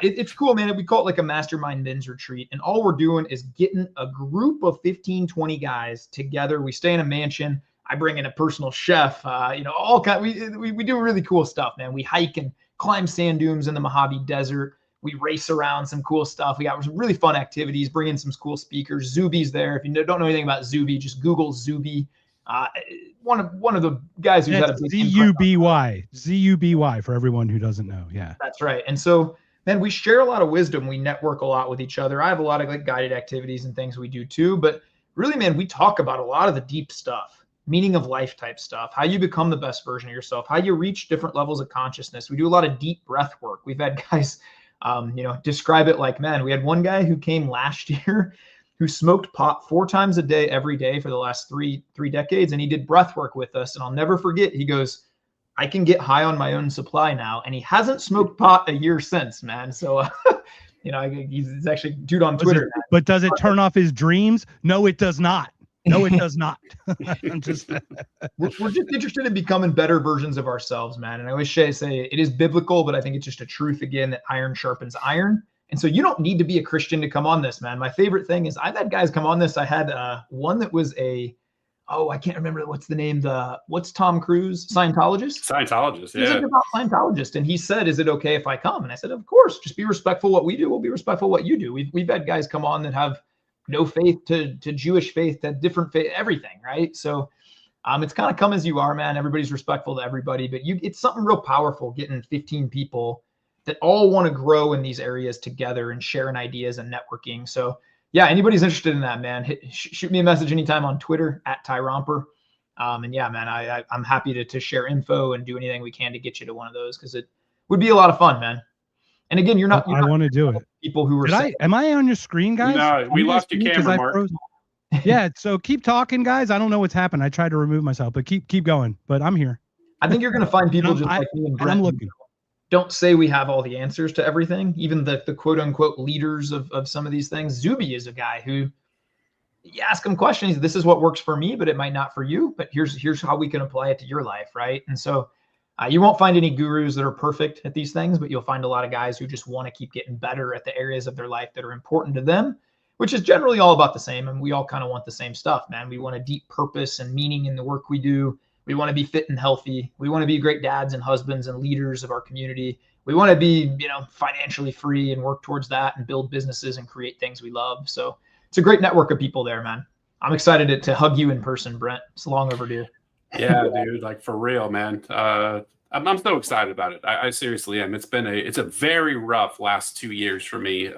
Speaker 2: It's cool, man. We call it like a mastermind men's retreat. And all we're doing is getting a group of 15, 20 guys together. We stay in a mansion. I bring in a personal chef, all kind. We do really cool stuff, man. We hike and climb sand dunes in the Mojave Desert. We race around some cool stuff. We got some really fun activities. Bring in some cool speakers. Zuby's there. If you don't know anything about Zuby, just Google Zuby. One of the guys who's had a big Zuby
Speaker 1: for everyone who doesn't know. Yeah,
Speaker 2: that's right. And so, man, we share a lot of wisdom. We network a lot with each other. I have a lot of like guided activities and things we do too. But really, man, we talk about a lot of the deep stuff. Meaning of life type stuff, how you become the best version of yourself, how you reach different levels of consciousness. We do a lot of deep breath work. We've had guys, describe it like, man, we had one guy who came last year who smoked pot 4 times a day, every day for the last three decades. And he did breath work with us. And I'll never forget, he goes, I can get high on my own supply now. And he hasn't smoked pot a year since, man. So, he's actually dude on Twitter.
Speaker 1: But does it turn off his dreams? No, it does not. No, it does not.
Speaker 2: we're just interested in becoming better versions of ourselves, man. And I always say it is biblical, but I think it's just a truth again that iron sharpens iron. And so you don't need to be a Christian to come on this, man. My favorite thing is I've had guys come on this. I had one that was I can't remember what's the name. What's Tom Cruise? Scientologist, yeah. He's a devout Scientologist. And he said, is it okay if I come? And I said, of course, just be respectful of what we do. We'll be respectful of what you do. We've had guys come on that have no faith to Jewish faith, to different faith, everything, right? So it's kind of come as you are, man. Everybody's respectful to everybody, but it's something real powerful getting 15 people that all want to grow in these areas together and sharing ideas and networking. So yeah, anybody's interested in that, man, shoot me a message anytime on Twitter @TyRomper. And yeah, man, I'm happy to share info and do anything we can to get you to one of those, because would be a lot of fun, man. And again, you're
Speaker 1: I
Speaker 2: not
Speaker 1: want to do it.
Speaker 2: People who are
Speaker 1: am I on your screen, guys?
Speaker 3: No, we lost your camera, Mark.
Speaker 1: Yeah, so keep talking, guys. I don't know what's happened. I tried to remove myself, but keep going. But I'm here.
Speaker 2: I think you're going to find people just like me and Brent.
Speaker 1: I'm looking.
Speaker 2: Don't say we have all the answers to everything. Even the quote unquote leaders of some of these things. Zuby is a guy who, you ask him questions. This is what works for me, but it might not for you. But here's how we can apply it to your life, right? And so you won't find any gurus that are perfect at these things, but you'll find a lot of guys who just want to keep getting better at the areas of their life that are important to them, which is generally all about the same. And we all kind of want the same stuff, man. We want a deep purpose and meaning in the work we do. We want to be fit and healthy. We want to be great dads and husbands and leaders of our community. We want to be, financially free and work towards that and build businesses and create things we love. So it's a great network of people there, man. I'm excited to hug you in person, Brent. It's long overdue.
Speaker 3: Yeah, dude, like for real, man. I'm so excited about it. I seriously am. It's a very rough last 2 years for me.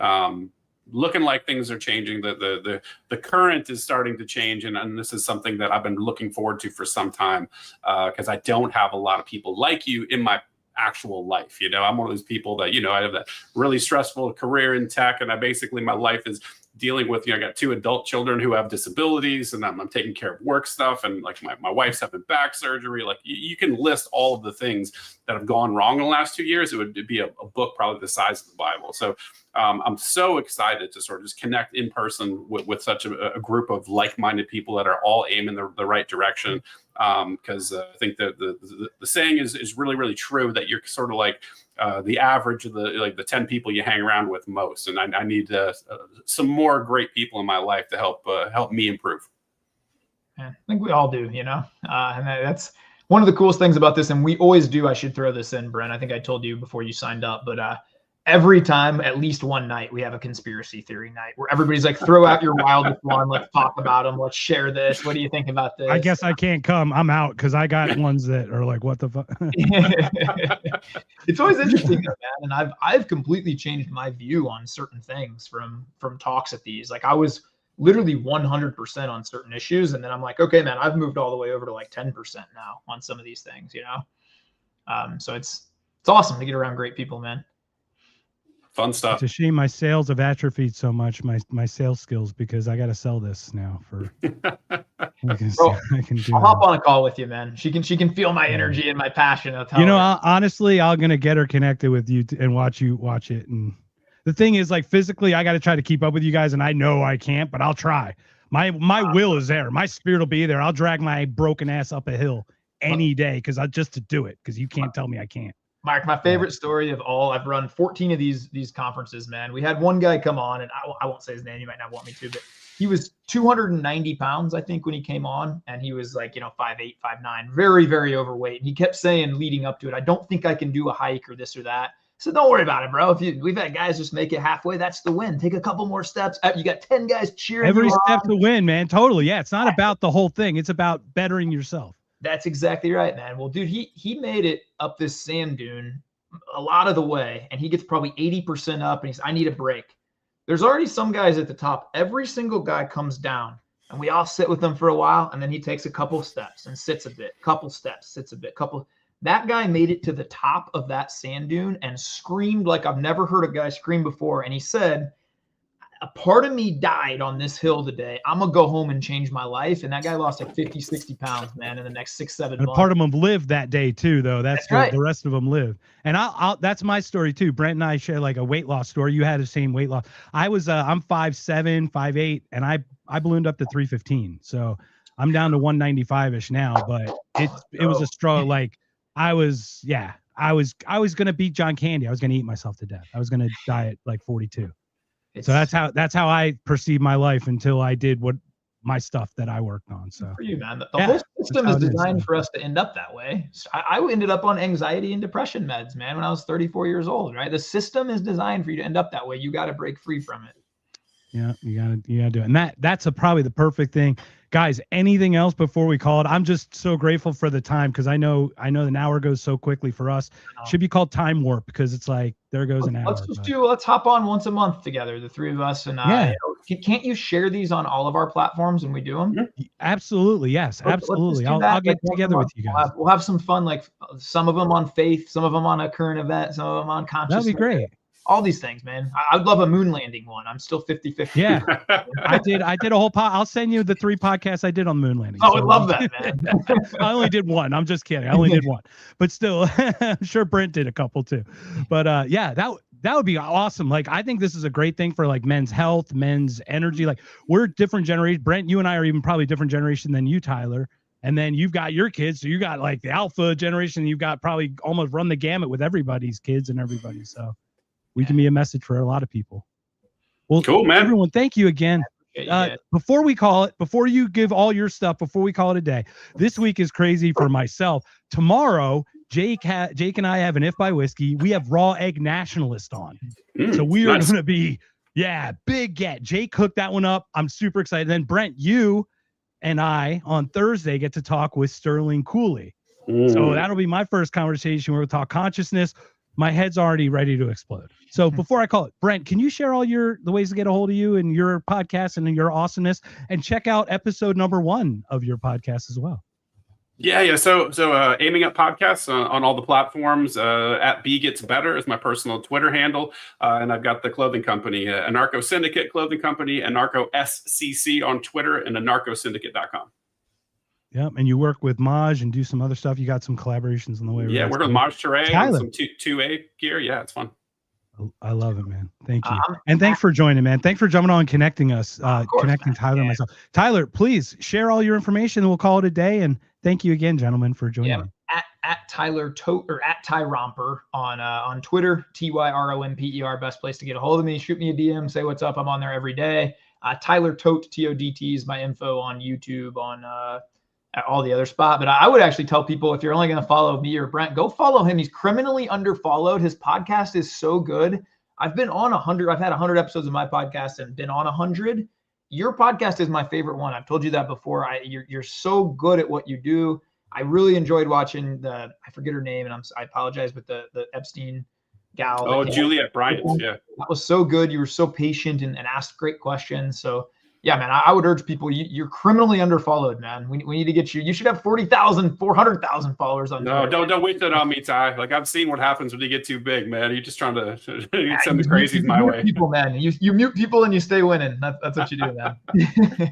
Speaker 3: Looking like things are changing. The current is starting to change, and this is something that I've been looking forward to for some time, because I don't have a lot of people like you in my actual life. I'm one of those people that, I have that really stressful career in tech, and my life is dealing with, I got 2 adult children who have disabilities, and I'm taking care of work stuff, and like my wife's having back surgery. Like you can list all of the things that have gone wrong in the last 2 years. It would be a book probably the size of the Bible. So I'm so excited to sort of just connect in person with such a group of like-minded people that are all aiming the right direction. Because I think that the saying is really, really true, that you're sort of like the average of the 10 people you hang around with most. And I need some more great people in my life to help me improve.
Speaker 2: I think we all do, and that's one of the coolest things about this. And we always do. I should throw this in, Brent. I think I told you before you signed up, but every time, at least one night, we have a conspiracy theory night where everybody's like, throw out your wildest one. Let's talk about them. Let's share this. What do you think about this?
Speaker 1: I guess I can't come. I'm out because I got ones that are like, what the fuck?
Speaker 2: It's always interesting, man. And I've completely changed my view on certain things from talks at these. Like I was literally 100% on certain issues. And then I'm like, okay, man, I've moved all the way over to like 10% now on some of these things, So it's awesome to get around great people, man.
Speaker 3: Fun stuff.
Speaker 1: It's a shame my sales have atrophied so much, my sales skills, because I got to sell this now for.
Speaker 2: I'll hop on a call with you, man. She can feel my energy and my passion.
Speaker 1: Honestly, I'm gonna get her connected with you and watch it. And the thing is, like physically, I got to try to keep up with you guys, and I know I can't, but I'll try. My will is there. My spirit will be there. I'll drag my broken ass up a hill any day just to do it, because you can't tell me I can't.
Speaker 2: Mark, my favorite story of all, I've run 14 of these conferences, man. We had one guy come on, and I won't say his name. You might not want me to, but he was 290 pounds, I think, when he came on. And he was like, 5'8", 5'9", very, very overweight. And he kept saying leading up to it, I don't think I can do a hike or this or that. So don't worry about it, bro. We've had guys just make it halfway. That's the win. Take a couple more steps. You got 10 guys cheering.
Speaker 1: Every step's a win, man. Totally. Yeah. It's not about the whole thing. It's about bettering yourself.
Speaker 2: That's exactly right, man. Well, dude, he made it up this sand dune a lot of the way, and he gets probably 80% up, and he's, I need a break. There's already some guys at the top. Every single guy comes down, and we all sit with them for a while, and then he takes a couple steps and sits a bit, couple steps, sits a bit, couple. That guy made it to the top of that sand dune and screamed like I've never heard a guy scream before. And he said, a part of me died on this hill today. I'm going to go home and change my life. And that guy lost like 50, 60 pounds, man, in the next 6-7 months.
Speaker 1: A part of them lived that day too, though. That's right. The rest of them lived. And that's my story too. Brent and I share like a weight loss story. You had the same weight loss. I'm 5'7", 5'8", and I ballooned up to 315. So I'm down to 195-ish now, but it was a struggle. Like I was going to beat John Candy. I was going to eat myself to death. I was going to die at like 42. So that's how I perceived my life until I did what my stuff that I worked on. So
Speaker 2: for you, man, the whole system is designed for us to end up that way. I ended up on anxiety and depression meds, man, when I was 34 years old, right? The system is designed for you to end up that way. You got to break free from it.
Speaker 1: Yeah, you gotta do it. And that's probably the perfect thing, Guys, anything else before we call it? I'm just so grateful for the time because I know the hour goes so quickly for us. Should be called time warp because it's like there goes an hour.
Speaker 2: Let's hop on once a month together, the three of us, and can't you share these on all of our platforms when we do them?
Speaker 1: Absolutely, yes, absolutely. I'll get together with you guys.
Speaker 2: We'll have some fun, like some of them on faith, some of them on a current event, some of them on consciousness.
Speaker 1: That'd be great.
Speaker 2: All these things, man. I'd love a moon landing one. I'm still 50-50.
Speaker 1: Yeah, I did a whole I'll send you the 3 podcasts I did on moon landing.
Speaker 2: Oh, I love that, man.
Speaker 1: I only did one. I'm just kidding. I only did one, but still, I'm sure Brent did a couple too. But yeah, that would be awesome. Like, I think this is a great thing for like men's health, men's energy. Like, we're different generations. Brent, you and I are even probably different generation than you, Tyler. And then you've got your kids, so you got like the alpha generation. You've got probably almost run the gamut with everybody's kids and everybody. So we can be a message for a lot of people. Well,
Speaker 3: cool, man.
Speaker 1: Everyone, thank you again. Before we call it, before you give all your stuff, before we call it a day, this week is crazy for myself. Tomorrow, Jake and I have an If by Whiskey. We have Raw Egg Nationalist on. So we are going to be, big get. Jake hooked that one up. I'm super excited. Then Brent, you and I on Thursday get to talk with Sterling Cooley. So that'll be my first conversation where we'll talk consciousness. My head's already ready to explode. So before I call it, Brent, can you share all the ways to get a hold of you and your podcast and your awesomeness, and check out episode number 1 of your podcast as well?
Speaker 3: Yeah. So Aiming Up Podcasts on all the platforms. At B Gets Better is my personal Twitter handle, and I've got the clothing company, Anarcho Syndicate Clothing Company, Anarcho SCC on Twitter, and anarchosyndicate.com.
Speaker 1: Yep, and you work with Maj and do some other stuff. You got some collaborations on the way.
Speaker 3: Yeah, work with Maj Teray on some 2A gear. Yeah, it's fun.
Speaker 1: I love it, man. Thank you. And thanks for joining, man. Thanks for jumping on and connecting us, connecting Tyler and myself. Tyler, please share all your information and we'll call it a day. And thank you again, gentlemen, for joining me.
Speaker 2: At Tyler Todt or at Ty Romper on Twitter, TYROMPER, best place to get a hold of me. Shoot me a DM, say what's up. I'm on there every day. Tyler Todt, TODT is my info on YouTube, on at all the other spot. But I would actually tell people, if you're only going to follow me or Brent, go follow him. He's criminally underfollowed. His podcast is so good. I've been on 100. I've had 100 episodes of my podcast and been on 100. Your podcast is my favorite one. I've told you that before. You're so good at what you do. I really enjoyed watching I forget her name, and I apologize, but the Epstein gal.
Speaker 3: Oh, Juliet Bryant. Yeah.
Speaker 2: That was so good. You were so patient and asked great questions. So yeah, man, I would urge people, you're criminally underfollowed, man. We need to get you should have 40,000, 400,000 followers on
Speaker 3: No, Twitter. Don't wish that on me, Ty. Like, I've seen what happens when you get too big, man. You're just trying to send the crazies my way.
Speaker 2: People, man. You mute people and you stay winning. That's what you do, man.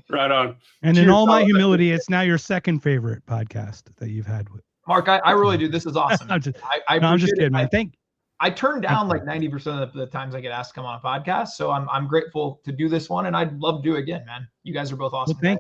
Speaker 3: Right on.
Speaker 1: And in all my humility, it's now your second favorite podcast that you've had with
Speaker 2: Mark. I really do. This is awesome.
Speaker 1: I'm just kidding, man.
Speaker 2: I turn down like 90% of the times I get asked to come on a podcast. So I'm grateful to do this one, and I'd love to do it again, man. You guys are both awesome.
Speaker 1: Well,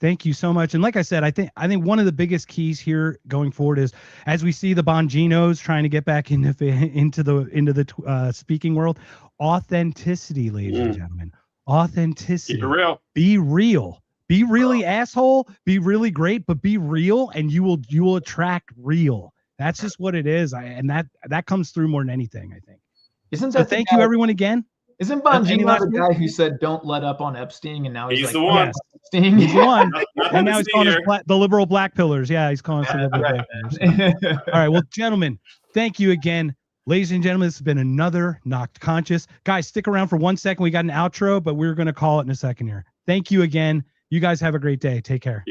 Speaker 1: thank you so much. And like I said, I think one of the biggest keys here going forward is, as we see the Bonginos trying to get back into the speaking world, authenticity, ladies and gentlemen, authenticity.
Speaker 3: Keep it real.
Speaker 1: Be real. Be really asshole. Be really great, but be real, and you will attract real. That's just what it is. And that comes through more than anything, I think.
Speaker 2: Isn't that
Speaker 1: thank you, everyone, again.
Speaker 2: Isn't Bongino the guy who said, don't let up on Epstein? And now he's like,
Speaker 3: the one.
Speaker 1: Yes. He's the one. And now he's calling us the liberal black pillars. Yeah, he's calling us the liberal black pillars. All right. Well, gentlemen, thank you again. Ladies and gentlemen, this has been another Knocked Conscious. Guys, stick around for 1 second. We got an outro, but we're going to call it in a second here. Thank you again. You guys have a great day. Take care.